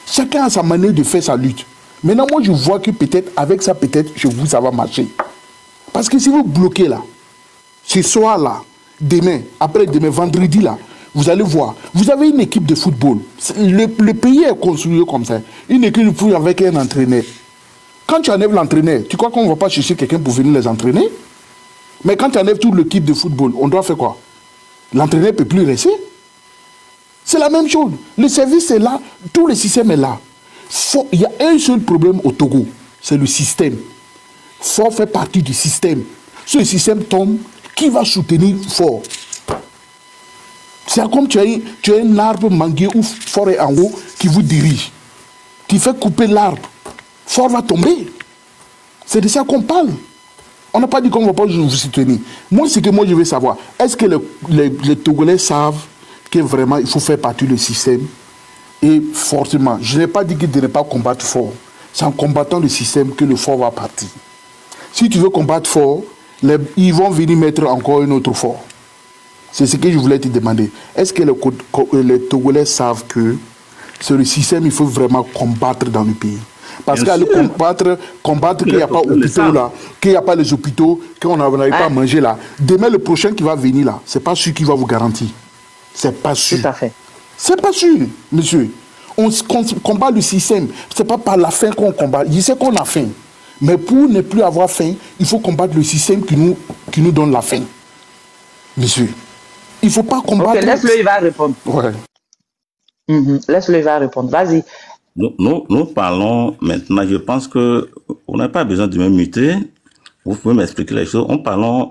Chacun a sa manière de faire sa lutte. Maintenant, moi, je vois que peut-être, avec ça, peut-être, chez vous, ça va marcher. Parce que si vous bloquez là, ce soir-là, demain, après-demain, vendredi là, vous allez voir, vous avez une équipe de football. Le pays est construit comme ça. Une équipe de football avec un entraîneur. Quand tu enlèves l'entraîneur, tu crois qu'on ne va pas chercher quelqu'un pour venir les entraîner? Mais quand tu enlèves toute l'équipe de football, on doit faire quoi? L'entraîneur ne peut plus rester. C'est la même chose. Le service est là, tout le système est là. Il y a un seul problème au Togo, c'est le système. Fort fait partie du système. Si le système tombe, qui va soutenir Fort? C'est comme tu as un arbre manguier ou forêt en haut qui vous dirige, qui fait couper l'arbre. Fort va tomber. C'est de ça qu'on parle. On n'a pas dit qu'on ne va pas vous soutenir. Moi, ce que moi je veux savoir, est-ce que les Togolais savent que vraiment il faut faire partie du système? Et fortement, je n'ai pas dit que de ne pas combattre Fort. C'est en combattant le système que le Fort va partir. Si tu veux combattre Fort, ils vont venir mettre encore un autre Fort. C'est ce que je voulais te demander. Est-ce que les Togolais savent que c'est le système qu'il faut vraiment combattre dans le pays? Parce qu'à combattre qu'il n'y a pas d'hôpitaux là, qu'il n'y a pas les hôpitaux, qu'on n'arrive pas à manger là. Demain, le prochain qui va venir là, c'est pas sûr qu'il va vous garantir. C'est pas sûr. Tout à fait. C'est pas sûr, monsieur. combat le système. Ce n'est pas par la faim qu'on combat. Je sais qu'on a faim. Mais pour ne plus avoir faim, il faut combattre le système qui nous donne la faim. Monsieur, il ne faut pas combattre... Ok, laisse-le, il va répondre. Ouais. Laisse-le, il va répondre. Vas-y. Nous parlons maintenant, je pense que on n'a pas besoin de me muter. Vous pouvez m'expliquer les choses. On parlons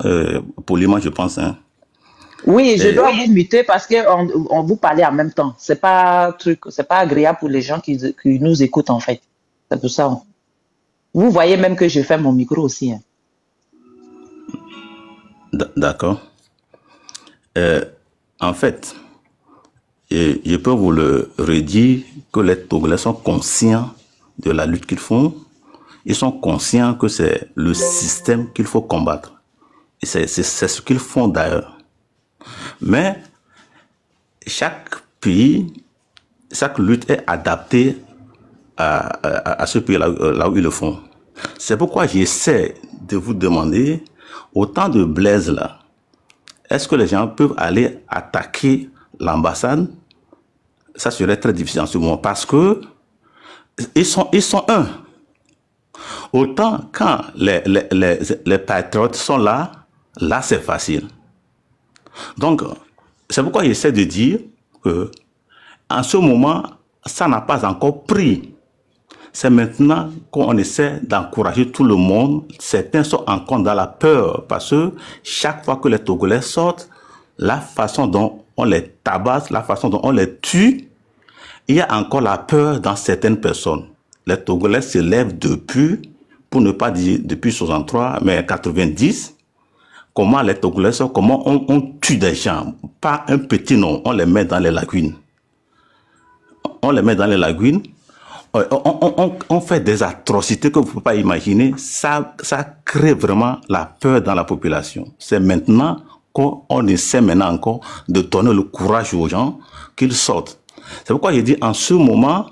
poliment, je pense. Hein. Oui, je dois vous muter parce qu'on vous parlait en même temps. C'est pas agréable pour les gens qui nous écoutent en fait. C'est pour ça. Vous voyez même que je fais mon micro aussi. Hein. D'accord. En fait, je peux vous le redire que les Togolais sont conscients de la lutte qu'ils font. Ils sont conscients que c'est le système qu'il faut combattre. Et c'est ce qu'ils font d'ailleurs. Mais chaque pays, chaque lutte est adaptée à ce pays là où ils le font. C'est pourquoi j'essaie de vous demander, au temps de Blaise là, est-ce que les gens peuvent aller attaquer l'ambassade? Ça serait très difficile en ce moment parce que ils sont un. Autant quand les patriotes sont là c'est facile. Donc, c'est pourquoi j'essaie de dire que en ce moment, ça n'a pas encore pris. C'est maintenant qu'on essaie d'encourager tout le monde. Certains sont encore dans la peur parce que chaque fois que les Togolais sortent, la façon dont on les tabasse, la façon dont on les tue, il y a encore la peur dans certaines personnes. Les Togolais se lèvent depuis, pour ne pas dire depuis 63, mais 90. Comment les Togolais sont, comment on tue des gens. Pas un petit nom, on les met dans les lagunes. On les met dans les lagunes. On fait des atrocités que vous ne pouvez pas imaginer. Ça crée vraiment la peur dans la population. C'est maintenant qu'on essaie maintenant encore de donner le courage aux gens qu'ils sortent. C'est pourquoi je dis en ce moment,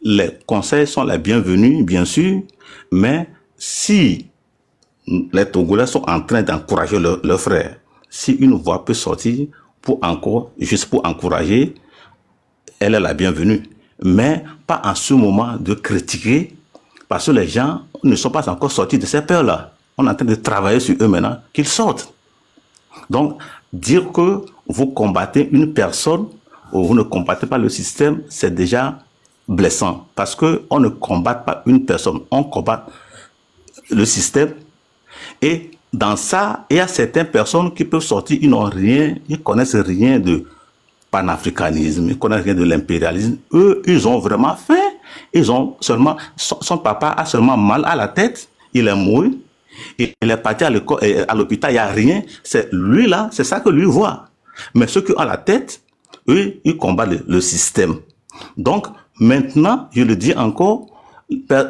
les conseils sont les bienvenus, bien sûr, mais si les Togolais sont en train d'encourager leurs frères, si une voix peut sortir juste pour encourager, elle est la bienvenue. Mais pas en ce moment de critiquer, parce que les gens ne sont pas encore sortis de ces peurs-là. On est en train de travailler sur eux maintenant, qu'ils sortent. Donc, dire que vous combattez une personne ou vous ne combattez pas le système, c'est déjà blessant. Parce qu'on ne combat pas une personne, on combat le système. Et dans ça, il y a certaines personnes qui peuvent sortir, ils n'ont rien, ils connaissent rien de panafricanisme, ils connaissent rien de l'impérialisme. Eux, ils ont vraiment faim. Ils ont seulement, son papa a seulement mal à la tête, il est mort, il est parti à l'hôpital, il n'y a rien. C'est lui là, c'est ça que lui voit. Mais ceux qui ont la tête, eux, ils combattent le système. Donc, maintenant, je le dis encore,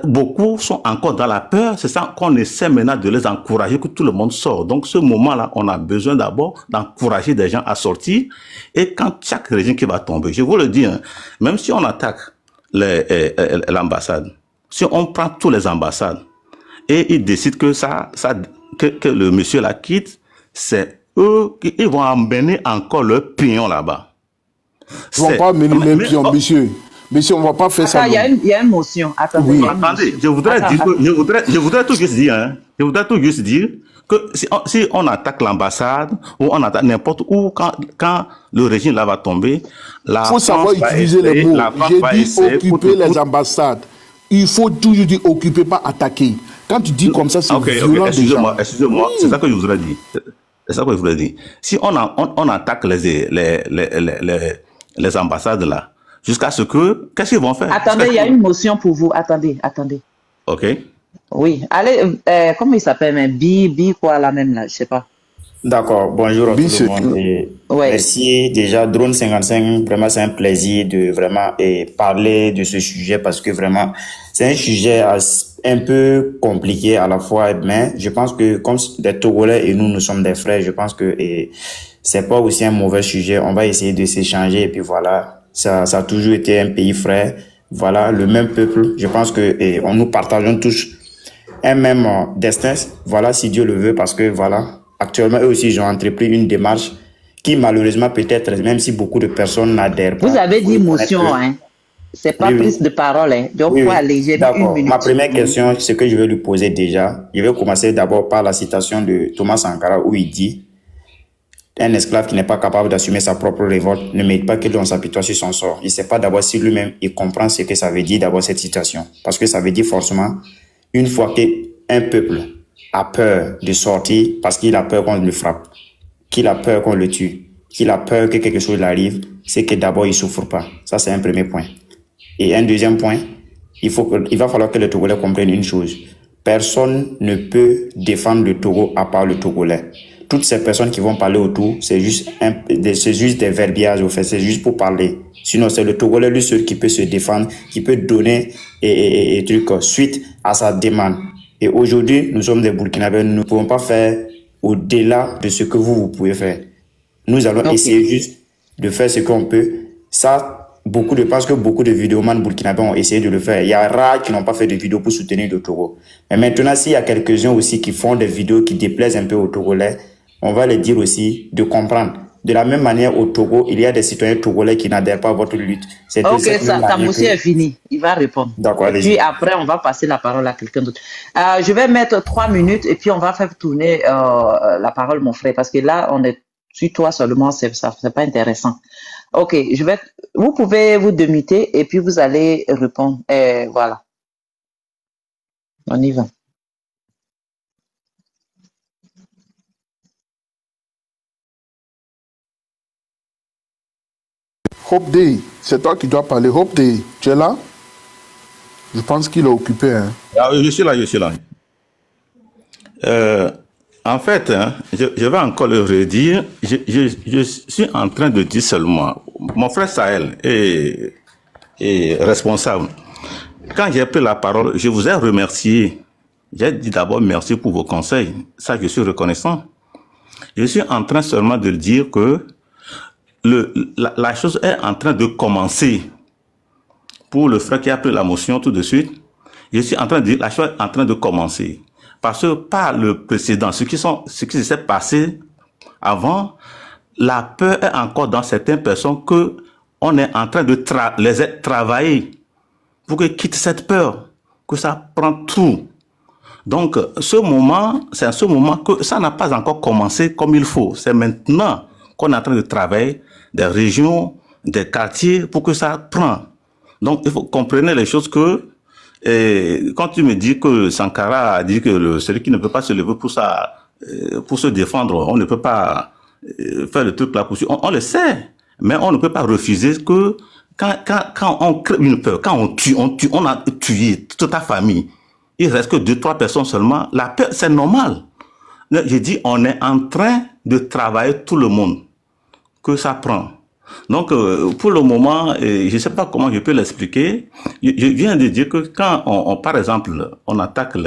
beaucoup sont encore dans la peur. C'est ça qu'on essaie maintenant de les encourager, que tout le monde sort. Donc, ce moment-là, on a besoin d'abord d'encourager des gens à sortir. Et quand chaque régime qui va tomber, je vous le dis, hein, même si on attaque l'ambassade, si on prend tous les ambassades et ils décident que le monsieur la quitte, c'est eux qui vont emmener encore leur pion là-bas. Ils ne vont pas amener le même pion, monsieur. Monsieur, on ne va pas faire ça. Il y a une motion. Attendez, oui. Attendez, je voudrais tout juste dire, hein. Je voudrais tout juste dire que si on attaque l'ambassade ou on attaque n'importe où, quand le régime là va tomber, il faut savoir utiliser les mots. J'ai dit occuper les ambassades. Il faut toujours dire occuper, pas attaquer. Quand tu dis comme ça, c'est violent déjà. Excusez-moi, oui. C'est ça que je voudrais dire. C'est ça que je voudrais dire. Si on attaque les ambassades là, jusqu'à ce que... Qu'est-ce qu'ils vont faire? Attendez, il y a une motion pour vous. Attendez. OK. Oui. Allez, comment il s'appelle? Bi quoi, la même là, je ne sais pas. D'accord. Bonjour à tout le monde. Et merci déjà, Drone 55. Vraiment, c'est un plaisir de vraiment parler de ce sujet parce que vraiment, c'est un sujet un peu compliqué à la fois. Mais je pense que comme des Togolais et nous sommes des frères, je pense que c'est pas aussi un mauvais sujet. On va essayer de s'échanger et puis voilà. Ça a toujours été un pays frère. Voilà, le même peuple. Je pense que on nous partageons tous un même destin. Voilà, si Dieu le veut, parce que voilà, actuellement, eux aussi, ils ont entrepris une démarche qui, malheureusement, peut-être, même si beaucoup de personnes n'adhèrent pas. Vous avez dit motion, hein? C'est pas plus de paroles, hein. Donc, faut aller, j'ai une minute. Ma première question, c'est que je vais lui poser déjà. Je vais commencer d'abord par la citation de Thomas Sankara où il dit un esclave qui n'est pas capable d'assumer sa propre révolte ne mérite pas que l'on s'apitoie sur son sort. Il ne sait pas d'abord si lui-même il comprend ce que ça veut dire d'abord cette citation. Parce que ça veut dire forcément, une fois qu'un peuple a peur de sortir parce qu'il a peur qu'on le frappe, qu'il a peur qu'on le tue, qu'il a peur que quelque chose lui arrive, c'est que d'abord il ne souffre pas. Ça, c'est un premier point. Et un deuxième point, il va falloir que les Togolais comprennent une chose. Personne ne peut défendre le Togo à part le Togolais. Toutes ces personnes qui vont parler autour, c'est juste des verbiages, au fait, c'est juste pour parler. Sinon, c'est le Togolais lui seul qui peut se défendre, qui peut donner suite à sa demande. Et aujourd'hui, nous sommes des Burkinabés, nous ne pouvons pas faire au-delà de ce que vous pouvez faire. Nous allons essayer juste de faire ce qu'on peut. Ça, parce que beaucoup de vidéomans burkinabés ont essayé de le faire. Il y a rares qui n'ont pas fait de vidéos pour soutenir le Togo. Mais maintenant, s'il y a quelques-uns aussi qui font des vidéos qui déplaisent un peu aux Togolais, on va les dire aussi de comprendre. De la même manière, au Togo, il y a des citoyens togolais qui n'adhèrent pas à votre lutte. Ok, ta motion est finie. Il va répondre. D'accord, allez-y. Puis après, on va passer la parole à quelqu'un d'autre. Je vais mettre 3 minutes et puis on va faire tourner la parole, mon frère, parce que là, on est sur toi seulement, c'est pas intéressant. Ok, vous pouvez vous démuter et puis vous allez répondre. Voilà. On y va. Hope Day, c'est toi qui dois parler. Hope Day, tu es là? Je pense qu'il est occupé. Hein. Ah, je suis là. En fait, hein, je vais encore le redire. Je suis en train de dire seulement, mon frère Sahel est responsable. Quand j'ai pris la parole, je vous ai remercié. J'ai dit d'abord merci pour vos conseils. Ça, je suis reconnaissant. Je suis en train seulement de dire que la chose est en train de commencer. Pour le frère qui a pris la motion tout de suite, je suis en train de dire la chose est en train de commencer. Parce que par le précédent, ce qui s'est passé avant, la peur est encore dans certaines personnes que on est en train de les travailler pour qu'ils quittent cette peur, que ça prend tout. Donc, c'est à ce moment que ça n'a pas encore commencé comme il faut. C'est maintenant qu'on est en train de travailler des régions, des quartiers pour que ça prenne. Donc, il faut comprendre les choses que quand tu me dis que Sankara a dit que celui qui ne peut pas se lever pour se défendre, on ne peut pas faire le truc là pour on le sait, mais on ne peut pas refuser que quand on crée une peur, quand on a tué toute ta famille, il reste que 2-3 personnes seulement. La peur, c'est normal. J'ai dit, on est en train de travailler tout le monde, que ça prend. Donc, pour le moment, je ne sais pas comment je peux l'expliquer. Je viens de dire que quand par exemple, on attaque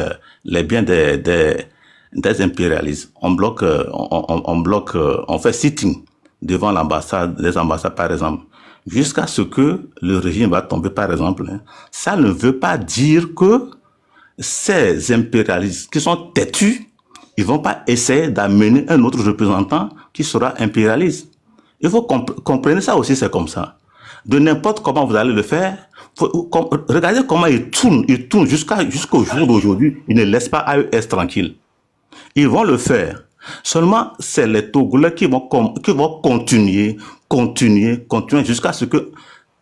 les biens des impérialistes, on bloque, on fait sitting devant les ambassades, par exemple, jusqu'à ce que le régime va tomber, par exemple. Ça ne veut pas dire que ces impérialistes qui sont têtus, ils vont pas essayer d'amener un autre représentant qui sera impérialiste. Il faut comprendre ça aussi, c'est comme ça. De n'importe comment vous allez le faire, regardez comment ils tournent jusqu'au jour d'aujourd'hui. Ils ne laissent pas AES tranquille. Ils vont le faire. Seulement, c'est les Togolais qui vont continuer jusqu'à ce que,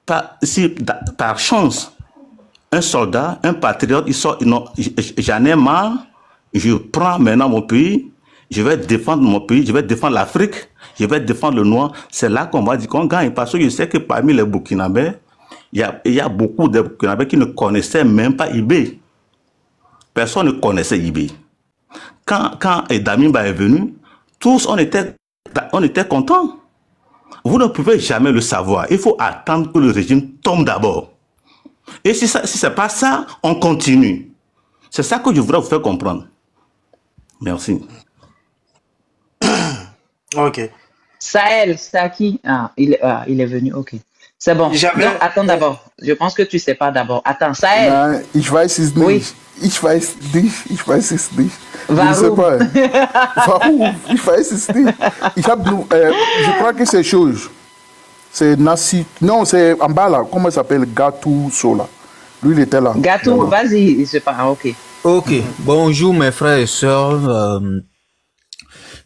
par chance, un soldat, un patriote, il sort, non, j'en ai marre, je prends maintenant mon pays, je vais défendre mon pays, je vais défendre l'Afrique, je vais défendre le noir. C'est là qu'on va dire qu'on gagne. Parce que je sais que parmi les Burkinabés, il y a beaucoup de Burkinabés qui ne connaissaient même pas IB. Personne ne connaissait IB. Quand Damimba est venu, tous on était contents. Vous ne pouvez jamais le savoir. Il faut attendre que le régime tombe d'abord. Et si ce n'est pas ça, on continue. C'est ça que je voudrais vous faire comprendre. Merci. Ok. Sahel, c'est à qui? Il est venu, ok. C'est bon. Donc, attends d'abord. Je pense que tu ne sais pas d'abord. Attends, Sahel. Ich weiß es nicht. Oui. Ich weiß es nicht. Warum? Je ne sais pas. Warum? Ich weiß es nicht. Je crois que c'est chose. C'est Nassi. Non, c'est en bas là. Comment il s'appelle? Gatou Sola. Lui, il était là. Gatou, vas-y, il se parle. Ok. Ok. Bonjour mes frères et sœurs.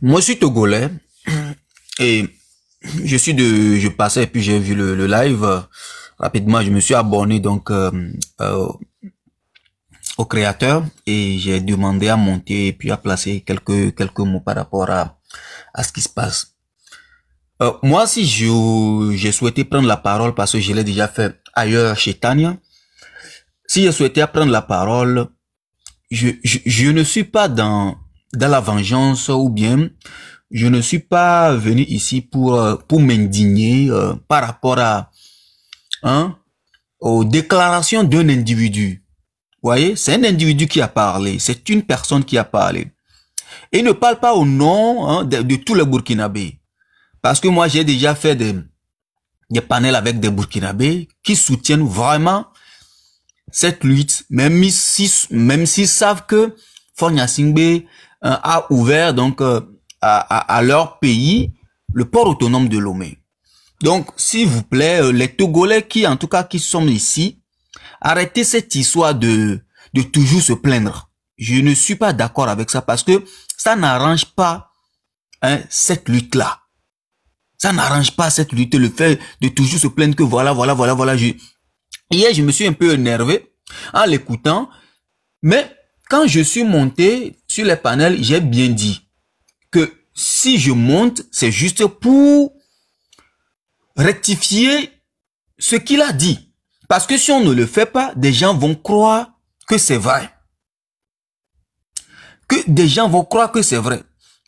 Moi, je suis togolais. Et je passais et puis j'ai vu le live. Rapidement, je me suis abonné donc au créateur et j'ai demandé à monter et puis à placer quelques mots par rapport à ce qui se passe. Moi, si j'ai souhaité prendre la parole parce que je l'ai déjà fait ailleurs chez Tania, si j'ai souhaité prendre la parole, je ne suis pas dans la vengeance ou bien je ne suis pas venu ici pour m'indigner par rapport aux déclarations d'un individu. Vous voyez, c'est un individu qui a parlé, c'est une personne qui a parlé. Et il ne parle pas au nom de tous les Burkinabés. Parce que moi, j'ai déjà fait des panels avec des Burkinabés qui soutiennent vraiment cette lutte, même s'ils savent que Faure Gnassingbé a ouvert donc à leur pays le port autonome de Lomé. Donc, s'il vous plaît, les Togolais qui sont ici, arrêtez cette histoire de toujours se plaindre. Je ne suis pas d'accord avec ça parce que ça n'arrange pas cette lutte-là. Ça n'arrange pas cette lutte, le fait de toujours se plaindre que voilà. Hier, je me suis un peu énervé en l'écoutant, mais quand je suis monté sur les panels, j'ai bien dit que si je monte, c'est juste pour rectifier ce qu'il a dit. Parce que si on ne le fait pas, des gens vont croire que c'est vrai.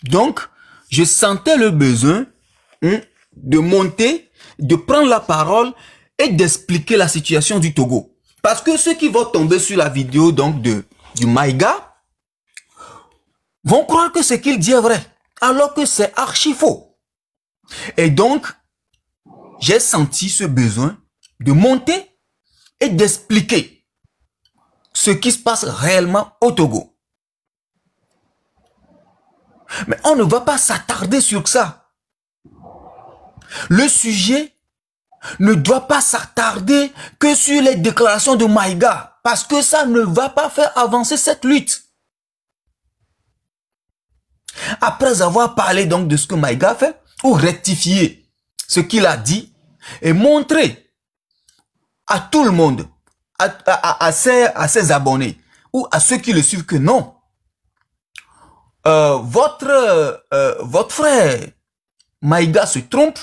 Donc, je sentais le besoin de monter, de prendre la parole et d'expliquer la situation du Togo. Parce que ceux qui vont tomber sur la vidéo donc du Maïga vont croire que ce qu'il dit est vrai, alors que c'est archi faux. Et donc, j'ai senti ce besoin de monter et d'expliquer ce qui se passe réellement au Togo. Mais on ne va pas s'attarder sur ça. Le sujet ne doit pas s'attarder que sur les déclarations de Maïga, parce que ça ne va pas faire avancer cette lutte. Après avoir parlé donc de ce que Maïga fait, ou rectifier ce qu'il a dit, et montrer à tout le monde, à ses abonnés, ou à ceux qui le suivent que non, votre frère Maïga se trompe,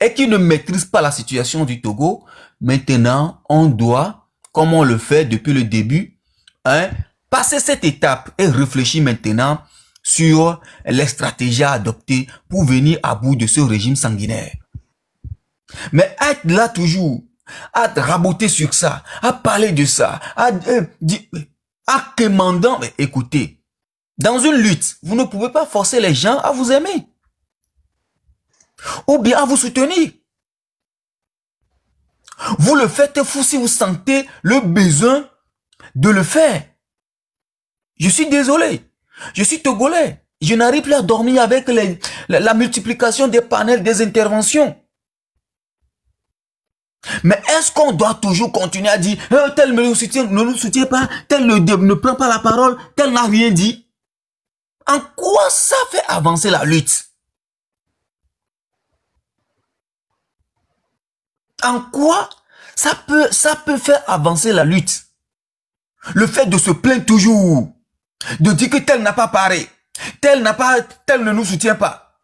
et qui ne maîtrise pas la situation du Togo. Maintenant, on doit, comme on le fait depuis le début, passer cette étape et réfléchir maintenant sur les stratégies à adopter pour venir à bout de ce régime sanguinaire. Mais être là toujours, à raboter sur ça, à parler de ça, à quémandant, mais écoutez, dans une lutte, vous ne pouvez pas forcer les gens à vous aimer. Ou bien à vous soutenir. Vous le faites fou si vous sentez le besoin de le faire. Je suis désolé. Je suis togolais. Je n'arrive plus à dormir avec la multiplication des panels, des interventions. Mais est-ce qu'on doit toujours continuer à dire tel ne nous soutient pas, tel ne prend pas la parole, tel n'a rien dit? En quoi ça fait avancer la lutte? En quoi ça peut faire avancer la lutte? Le fait de se plaindre toujours, de dire que tel n'a pas parlé, tel ne nous soutient pas.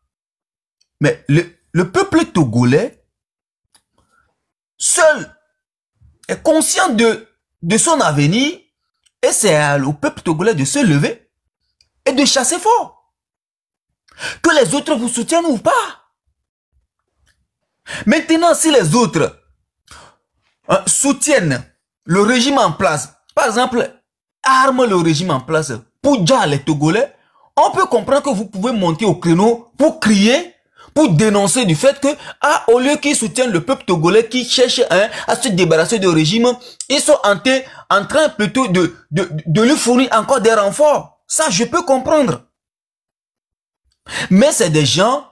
Mais le peuple togolais, seul, est conscient de son avenir et c'est au peuple togolais de se lever et de chasser fort. Que les autres vous soutiennent ou pas. Maintenant, si les autres soutiennent le régime en place, par exemple, arment le régime en place pour dire les Togolais, on peut comprendre que vous pouvez monter au créneau pour crier, pour dénoncer du fait que, au lieu qu'ils soutiennent le peuple togolais qui cherche à se débarrasser du régime, ils sont en train plutôt de lui fournir encore des renforts. Ça, je peux comprendre. Mais c'est des gens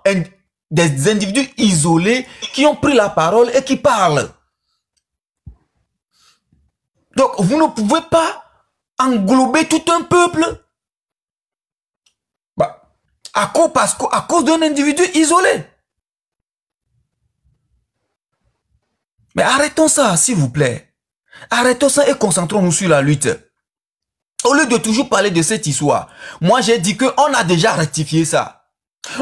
des individus isolés qui ont pris la parole et qui parlent. Donc, vous ne pouvez pas englober tout un peuple à cause d'un individu isolé. Mais arrêtons ça, s'il vous plaît. Arrêtons ça et concentrons-nous sur la lutte. Au lieu de toujours parler de cette histoire, moi j'ai dit qu'on a déjà rectifié ça.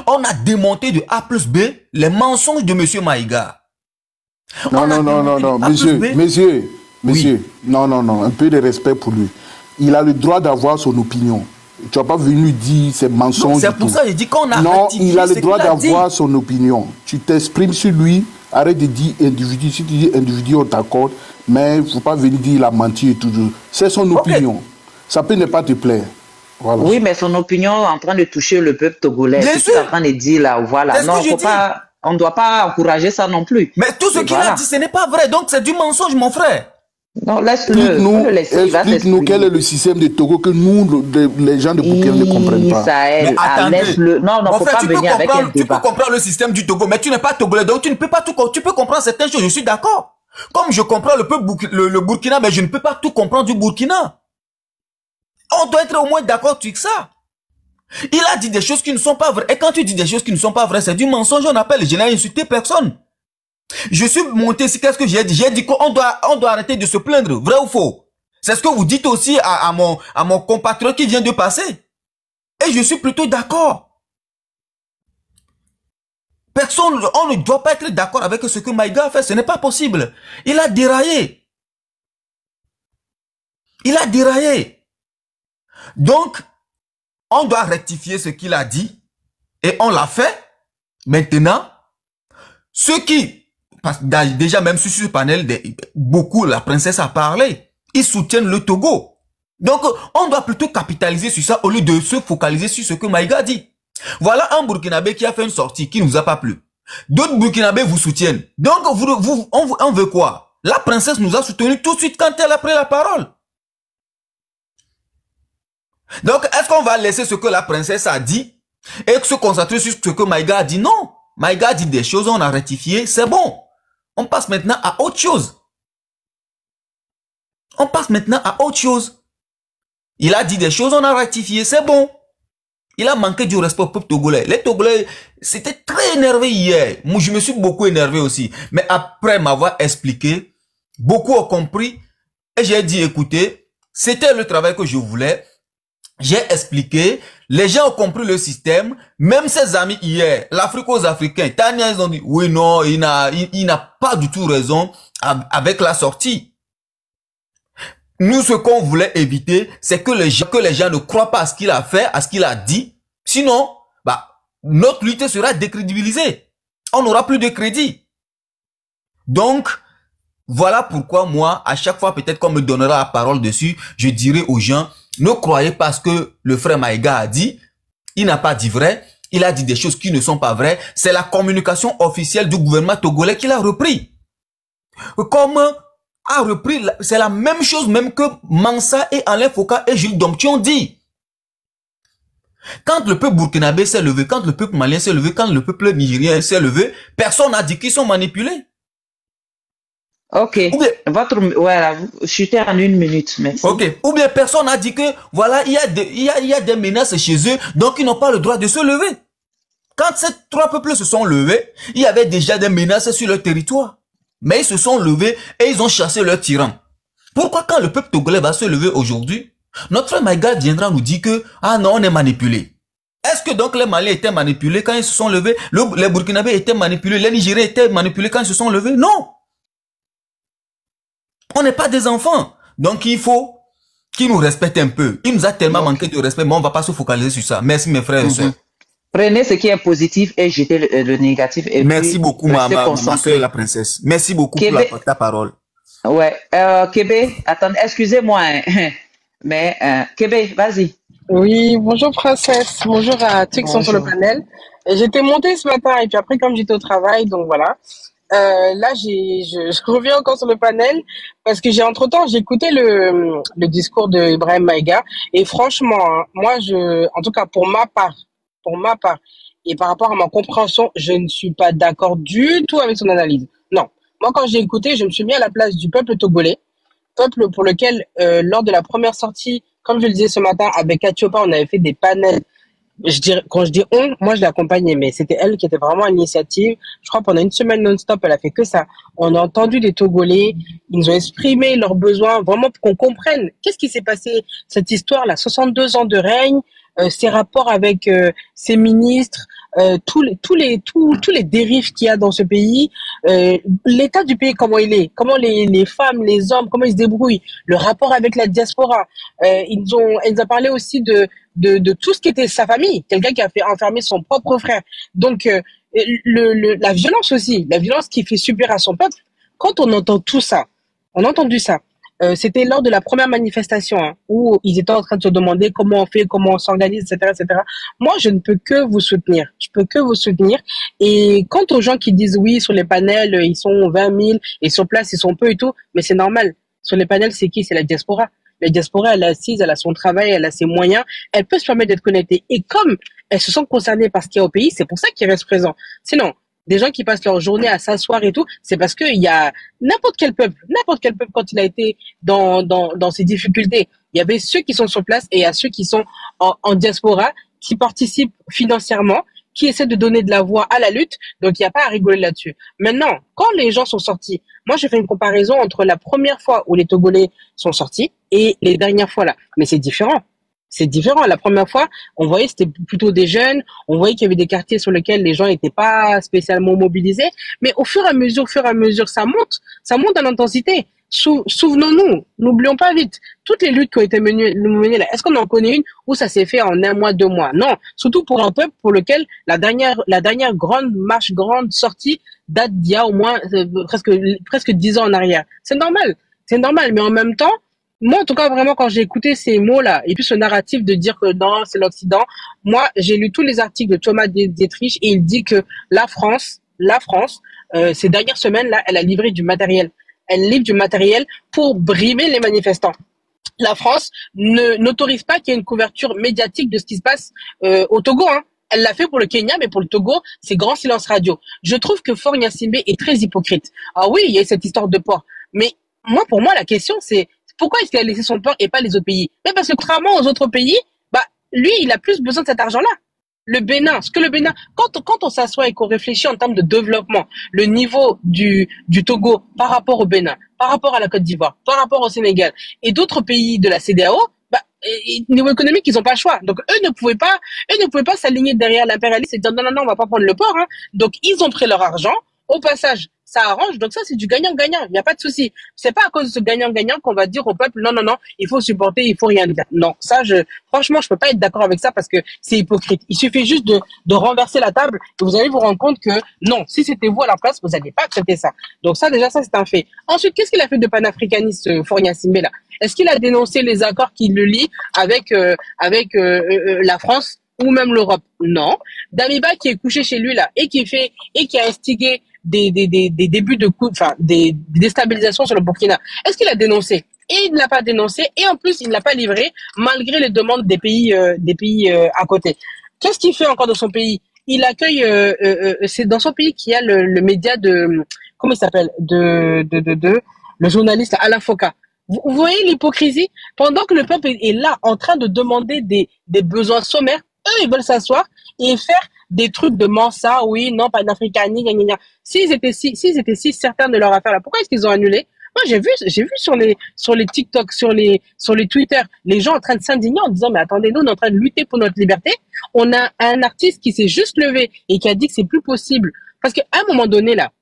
On a démonté de A plus B les mensonges de M. Maïga. Non, monsieur, oui. Non, un peu de respect pour lui. Il a le droit d'avoir son opinion. Tu n'as pas venu dire ses mensonges. C'est pour ça que j'ai dit qu'on a rectifié. Non, il a le droit d'avoir son opinion. Tu t'exprimes sur lui, arrête de dire individu. Si tu dis individu, on t'accorde, mais il ne faut pas venir dire il a menti et tout. C'est son opinion. Ça peut ne pas te plaire. Voilà. Oui, mais son opinion est en train de toucher le peuple togolais. C'est ce qu'il est en train de dire là. Voilà. Non, on ne doit pas encourager ça non plus. Mais tout ce qu'il a dit, ce n'est pas vrai. Donc c'est du mensonge, mon frère. Non, laisse-le. Explique-nous quel est le système de Togo que nous, les gens de Burkina, ne comprennent pas. Mais attendez. Non, faut pas venir avec un débat. Tu peux comprendre le système du Togo, mais tu n'es pas togolais, donc tu ne peux pas tout. Tu peux comprendre certaines choses, je suis d'accord. Comme je comprends le Burkina, mais je ne peux pas tout comprendre du Burkina. On doit être au moins d'accord sur ça. Il a dit des choses qui ne sont pas vraies. Et quand tu dis des choses qui ne sont pas vraies, c'est du mensonge, on appelle. Je n'ai insulté personne. Je suis monté ici, qu'est-ce que j'ai dit? J'ai dit qu'on doit arrêter de se plaindre. Vrai ou faux? C'est ce que vous dites aussi à mon compatriote qui vient de passer. Et je suis plutôt d'accord. Personne, on ne doit pas être d'accord avec ce que Maïga a fait. Ce n'est pas possible. Il a déraillé. Il a déraillé. Donc, on doit rectifier ce qu'il a dit. Et on l'a fait. Maintenant, ceux qui, déjà même sur ce panel, beaucoup, la princesse a parlé. Ils soutiennent le Togo. Donc, on doit plutôt capitaliser sur ça au lieu de se focaliser sur ce que Maïga a dit. Voilà un Burkinabé qui a fait une sortie qui ne nous a pas plu. D'autres Burkinabés vous soutiennent. Donc, on veut quoi? La princesse nous a soutenus tout de suite quand elle a pris la parole. Donc, est-ce qu'on va laisser ce que la princesse a dit et se concentrer sur ce que Maïga a dit? Non. Maïga a dit des choses, on a rectifié, c'est bon. On passe maintenant à autre chose. On passe maintenant à autre chose. Il a dit des choses, on a rectifié, c'est bon. Il a manqué du respect au peuple togolais. Les Togolais, c'était très énervé hier. Moi, je me suis beaucoup énervé aussi. Mais après m'avoir expliqué, beaucoup ont compris. Et j'ai dit, écoutez, c'était le travail que je voulais. J'ai expliqué. Les gens ont compris le système. Même ses amis hier, l'Afrique aux Africains, Tania, ils ont dit, oui, non, il n'a pas du tout raison avec la sortie. Nous, ce qu'on voulait éviter, c'est que les gens ne croient pas à ce qu'il a fait, à ce qu'il a dit. Sinon, notre lutte sera décrédibilisée. On n'aura plus de crédit. Donc, voilà pourquoi moi, à chaque fois, peut-être qu'on me donnera la parole dessus, je dirai aux gens, ne croyez pas ce que le frère Maïga a dit. Il n'a pas dit vrai. Il a dit des choses qui ne sont pas vraies. C'est la communication officielle du gouvernement togolais qu'il a repris. Comme a repris, c'est la même chose même que Mansa et Alain Foucault et Jules Domti ont dit. Quand le peuple burkinabé s'est levé, quand le peuple malien s'est levé, quand le peuple nigérien s'est levé, personne n'a dit qu'ils sont manipulés. Ok. Voilà, chutez en 1 minute, merci. Ok. Ou bien personne n'a dit que, voilà, il y a des menaces chez eux, donc ils n'ont pas le droit de se lever. Quand ces 3 peuples se sont levés, il y avait déjà des menaces sur leur territoire. Mais ils se sont levés et ils ont chassé leurs tyrans. Pourquoi quand le peuple togolais va se lever aujourd'hui, notre frère Maïga viendra nous dire que, ah non, on est manipulé. Est-ce que donc les Maliens étaient manipulés quand ils se sont levés? Les Burkinabés étaient manipulés, les Nigériens étaient manipulés quand ils se sont levés? Non. On n'est pas des enfants. Donc il faut qu'ils nous respectent un peu. Il nous a tellement manqué de respect, mais on ne va pas se focaliser sur ça. Merci mes frères et sœurs. Prenez ce qui est positif et jetez le négatif. Et merci beaucoup, ma soeur la princesse. Merci beaucoup pour ta parole. Ouais. Kébé, attendez, excusez-moi. Mais Kébé, vas-y. Oui, bonjour princesse. Bonjour à tous qui sont sur le panel. J'étais montée ce matin et puis après, comme j'étais au travail, donc voilà. Là, je reviens encore sur le panel parce que entre-temps, j'ai écouté le discours de Ibrahim Maïga et franchement, moi, en tout cas pour ma part, Et par rapport à ma compréhension, je ne suis pas d'accord du tout avec son analyse. Non. Moi, quand j'ai écouté, je me suis mis à la place du peuple togolais, peuple pour lequel, lors de la première sortie, comme je le disais ce matin, avec Atiopa, on avait fait des panels. Quand je dis on, moi je l'ai accompagnée, mais c'était elle qui était vraiment à l'initiative. Je crois pendant une semaine non-stop, elle a fait que ça. On a entendu des Togolais, ils nous ont exprimé leurs besoins, vraiment pour qu'on comprenne qu'est-ce qui s'est passé, cette histoire-là, 62 ans de règne, ses rapports avec ses ministres, tous les dérives qu'il y a dans ce pays, l'état du pays comment il est, comment les femmes, les hommes, comment ils se débrouillent, le rapport avec la diaspora. Elle nous a parlé aussi de tout ce qui était sa famille, quelqu'un qui a fait enfermer son propre frère. Donc la violence aussi, la violence qui fait subir à son peuple. Quand on entend tout ça, on a entendu ça. C'était lors de la première manifestation où ils étaient en train de se demander comment on fait, comment on s'organise, etc., etc. Moi, je ne peux que vous soutenir. Je peux que vous soutenir. Et quant aux gens qui disent oui, sur les panels, ils sont 20 000 et sur place, ils sont peu et tout, mais c'est normal. Sur les panels, c'est qui? C'est la diaspora. La diaspora, elle est assise, elle a son travail, elle a ses moyens, elle peut se permettre d'être connectée. Et comme elles se sont concernées par ce qu'il y a au pays, c'est pour ça qu'ils restent présents. Sinon, des gens qui passent leur journée à s'asseoir et tout, c'est parce qu'il y a n'importe quel peuple, quand il a été dans ses difficultés, il y avait ceux qui sont sur place et il y a ceux qui sont en diaspora, qui participent financièrement, qui essaient de donner de la voix à la lutte, donc il n'y a pas à rigoler là-dessus. Maintenant, quand les gens sont sortis, moi je fais une comparaison entre la première fois où les Togolais sont sortis et les dernières fois là, mais c'est différent. C'est différent. La première fois, on voyait c'était plutôt des jeunes, on voyait qu'il y avait des quartiers sur lesquels les gens n'étaient pas spécialement mobilisés, mais au fur et à mesure, ça monte en intensité. Souvenons-nous, n'oublions pas vite, toutes les luttes qui ont été menées là, est-ce qu'on en connaît une où ça s'est fait en 1 mois, 2 mois? Non. Surtout pour un peuple pour lequel la dernière grande marche, grande sortie date d'il y a au moins presque 10 ans en arrière. C'est normal, mais en même temps, moi, en tout cas, vraiment, quand j'ai écouté ces mots-là, et puis ce narratif de dire que non, c'est l'Occident, moi, j'ai lu tous les articles de Thomas Dietrich et il dit que la France, ces dernières semaines-là, elle a livré du matériel. Elle livre du matériel pour brimer les manifestants. La France n'autorise pas qu'il y ait une couverture médiatique de ce qui se passe au Togo, hein. Elle l'a fait pour le Kenya, mais pour le Togo, c'est grand silence radio. Je trouve que Faure Gnassingbé est très hypocrite. Ah oui, il y a cette histoire de port. Mais pour moi, la question, c'est pourquoi est-ce qu'il a laissé son port et pas les autres pays? Mais parce que contrairement aux autres pays, lui, il a plus besoin de cet argent-là. Le Bénin, quand on s'assoit et qu'on réfléchit en termes de développement, le niveau du Togo par rapport au Bénin, par rapport à la Côte d'Ivoire, par rapport au Sénégal et d'autres pays de la CEDEAO, niveau économique, ils n'ont pas le choix. Donc eux ne pouvaient pas s'aligner derrière l'impérialiste et dire non, on va pas prendre le port, hein. Donc ils ont pris leur argent. Au passage, ça arrange. Donc ça, c'est du gagnant-gagnant. Il n'y a pas de souci. C'est pas à cause de ce gagnant-gagnant qu'on va dire au peuple non, il faut supporter, il faut rien dire. Non, ça, franchement, je peux pas être d'accord avec ça parce que c'est hypocrite. Il suffit juste de renverser la table et vous allez vous rendre compte que non, si c'était vous à la place, vous n'allez pas accepter ça. Donc ça, déjà, ça, c'est un fait. Ensuite, qu'est-ce qu'il a fait de panafricaniste, Faure Gnassingbé, là? Est-ce qu'il a dénoncé les accords qui le lient avec la France ou même l'Europe? Non. Damiba qui est couché chez lui là et qui a instigé des débuts de des déstabilisations sur le Burkina. Est-ce qu'il a dénoncé? Et il ne l'a pas dénoncé et en plus il ne l'a pas livré malgré les demandes des pays à côté. Qu'est-ce qu'il fait encore dans son pays? Il accueille c'est dans son pays qu'il y a le média de comment il s'appelle le journaliste Alain Foka. Vous voyez l'hypocrisie? Pendant que le peuple est là en train de demander des besoins sommaires, eux ils veulent s'asseoir et faire des trucs de Mansa, oui, non, pas d'Africanisme, gna gna gna. S'ils étaient si certains de leur affaire là, pourquoi est-ce qu'ils ont annulé? Moi, j'ai vu sur les TikTok, sur les Twitter, les gens en train de s'indigner en disant, mais attendez, nous, on est en train de lutter pour notre liberté. On a un artiste qui s'est juste levé et qui a dit que c'est plus possible. Parce qu'à un moment donné, là,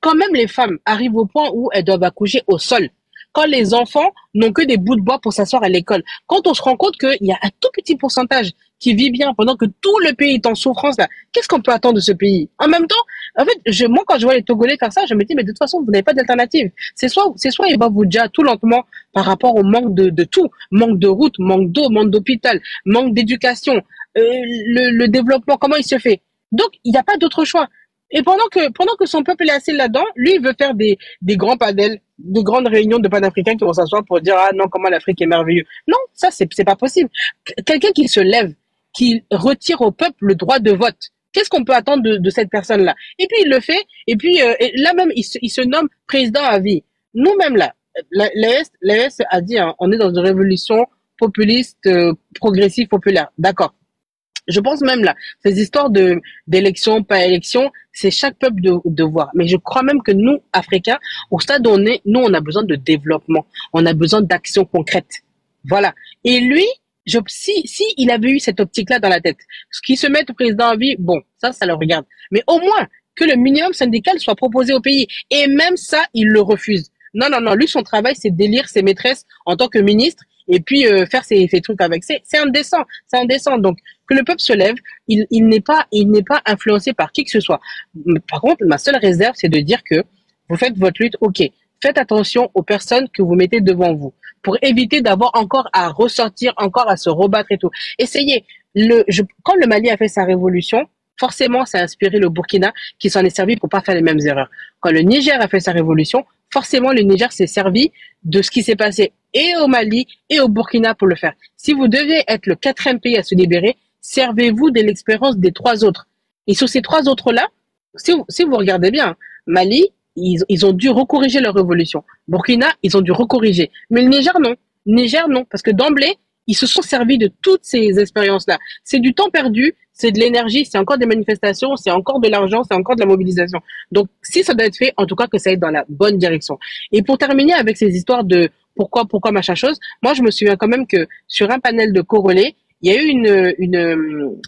quand même les femmes arrivent au point où elles doivent accoucher au sol. Quand les enfants n'ont que des bouts de bois pour s'asseoir à l'école. Quand on se rend compte qu'il y a un tout petit pourcentage qui vit bien pendant que tout le pays est en souffrance, là, qu'est-ce qu'on peut attendre de ce pays? En même temps, en fait, moi, quand je vois les Togolais faire ça, je me dis, mais de toute façon, vous n'avez pas d'alternative. C'est soit il va vous dire tout lentement par rapport au manque de tout. Manque de route, manque d'eau, manque d'hôpital, manque d'éducation, le développement, comment il se fait? Donc, il n'y a pas d'autre choix. Et pendant que son peuple est assis là-dedans, lui, il veut faire des grands panels, des grandes réunions de panafricains qui vont s'asseoir pour dire, ah non, comment l'Afrique est merveilleuse. Non, ça, c'est pas possible. Quelqu'un qui se lève, qui retire au peuple le droit de vote. Qu'est-ce qu'on peut attendre de cette personne-là? Et puis il le fait, et puis et là même il se nomme président à vie. Nous-mêmes là, l'AS a dit, hein, on est dans une révolution populiste, progressive, populaire. D'accord. Je pense même là, ces histoires d'élection, pas élection, c'est chaque peuple de voir. Mais je crois même que nous, Africains, au stade où on est, nous, on a besoin de développement. On a besoin d'actions concrètes. Voilà. Et lui, si il avait eu cette optique-là dans la tête, ce qui se met au président en vie, bon, ça le regarde. Mais au moins, que le minimum syndical soit proposé au pays. Et même ça, il le refuse. Non. Lui, son travail, c'est d'élire ses maîtresses en tant que ministre et puis faire ses trucs avec. C'est indécent. Donc, que le peuple se lève, il n'est pas influencé par qui que ce soit. Par contre, ma seule réserve, c'est de dire que vous faites votre lutte, ok. Faites attention aux personnes que vous mettez devant vous pour éviter d'avoir encore à ressortir, encore à se rebattre et tout. Essayez. Quand le Mali a fait sa révolution, forcément, ça a inspiré le Burkina qui s'en est servi pour pas faire les mêmes erreurs. Quand le Niger a fait sa révolution, forcément, le Niger s'est servi de ce qui s'est passé et au Mali et au Burkina pour le faire. Si vous devez être le 4e pays à se libérer, servez-vous de l'expérience des 3 autres. Et sur ces 3 autres-là, si vous regardez bien, Mali, ils ont dû recorriger leur révolution. Burkina, ils ont dû recorriger. Mais le Niger, non. Niger, non. Parce que d'emblée, ils se sont servis de toutes ces expériences-là. C'est du temps perdu, c'est de l'énergie, c'est encore des manifestations, c'est encore de l'argent, c'est encore de la mobilisation. Donc, si ça doit être fait, en tout cas que ça aille dans la bonne direction. Et pour terminer avec ces histoires de pourquoi machin chose, moi, je me souviens quand même que sur un panel de Congolais, il y a eu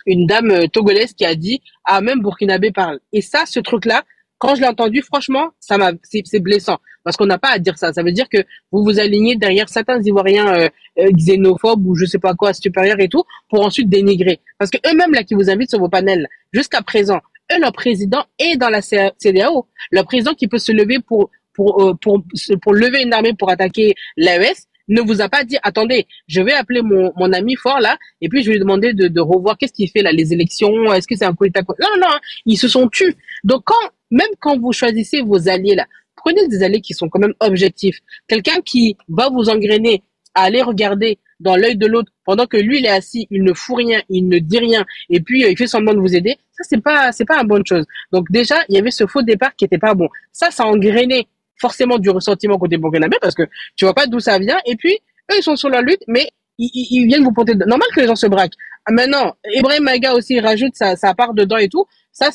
une dame togolaise qui a dit « Ah, même Burkinabé parle ». Et ça, ce truc-là, quand je l'ai entendu, franchement, c'est blessant. Parce qu'on n'a pas à dire ça. Ça veut dire que vous vous alignez derrière certains Ivoiriens xénophobes ou je sais pas quoi, supérieurs et tout, pour ensuite dénigrer. Parce que eux-mêmes, là, qui vous invitent sur vos panels, jusqu'à présent, eux, leur président est dans la CEDEAO. Leur président qui peut se lever pour lever une armée pour attaquer l'AES, ne vous a pas dit, attendez, je vais appeler mon ami fort là, et puis je vais lui demander de revoir qu'est-ce qu'il fait là, les élections, est-ce que c'est un coup d'État? Non, hein, ils se sont tus. Donc même quand vous choisissez vos alliés là, prenez des alliés qui sont quand même objectifs. Quelqu'un qui va vous engrainer à aller regarder dans l'œil de l'autre pendant que lui il est assis, il ne fout rien, il ne dit rien, et puis il fait semblant de vous aider, ça c'est pas une bonne chose. Donc déjà, il y avait ce faux départ qui était pas bon. Ça a engrainé forcément du ressentiment côté burkinabé parce que tu vois pas d'où ça vient, et puis eux ils sont sur la lutte, mais ils viennent vous porter. Normal que les gens se braquent. Maintenant, Ibrahim Maïga aussi il rajoute sa part dedans et tout. Ça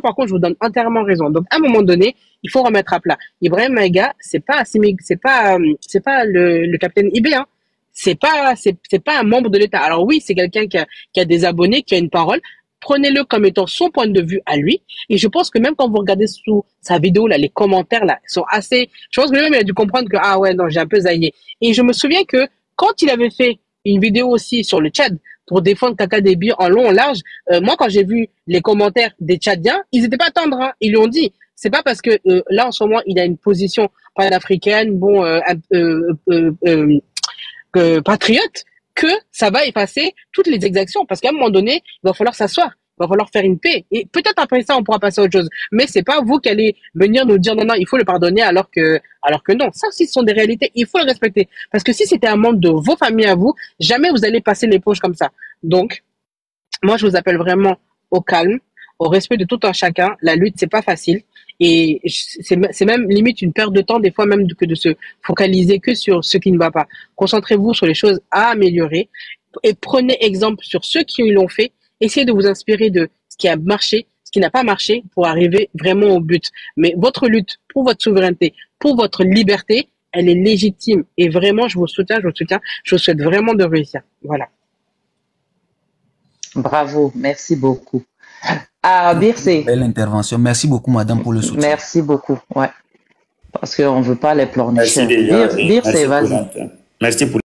par contre je vous donne entièrement raison. Donc à un moment donné, il faut remettre à plat. Ibrahim Maïga, c'est pas le capitaine IB, hein. C'est pas un membre de l'État. Alors oui, c'est quelqu'un qui a des abonnés, qui a une parole. Prenez-le comme étant son point de vue à lui. Et je pense que même quand vous regardez sous sa vidéo, là, les commentaires, là, sont assez, je pense que lui-même, il a dû comprendre que, ah ouais, non, j'ai un peu zaillé. Et je me souviens que quand il avait fait une vidéo aussi sur le Tchad pour défendre Kaka Déby en long, en large, moi, quand j'ai vu les commentaires des Tchadiens, ils étaient pas tendres, hein. Ils lui ont dit, c'est pas parce que, là, en ce moment, il a une position panafricaine, bon, patriote, que ça va effacer toutes les exactions. Parce qu'à un moment donné, il va falloir s'asseoir. Il va falloir faire une paix. Et peut-être après ça, on pourra passer à autre chose. Mais c'est pas vous qui allez venir nous dire non, il faut le pardonner alors que non. Ça aussi, ce sont des réalités. Il faut le respecter. Parce que si c'était un membre de vos familles à vous, jamais vous allez passer l'éponge comme ça. Donc, moi, je vous appelle vraiment au calme, au respect de tout un chacun. La lutte, c'est pas facile. Et c'est même limite une perte de temps, des fois même que de se focaliser que sur ce qui ne va pas. Concentrez-vous sur les choses à améliorer et prenez exemple sur ceux qui l'ont fait. Essayez de vous inspirer de ce qui a marché, ce qui n'a pas marché pour arriver vraiment au but. Mais votre lutte pour votre souveraineté, pour votre liberté, elle est légitime. Et vraiment, je vous soutiens. Je vous souhaite vraiment de réussir. Voilà. Bravo. Merci beaucoup. Ah, Bircé. Belle intervention. Merci beaucoup, madame, pour le soutien. Merci beaucoup. Ouais. Parce qu'on ne veut pas les pleurnicher. Merci déjà. Bircé, vas-y. Merci pour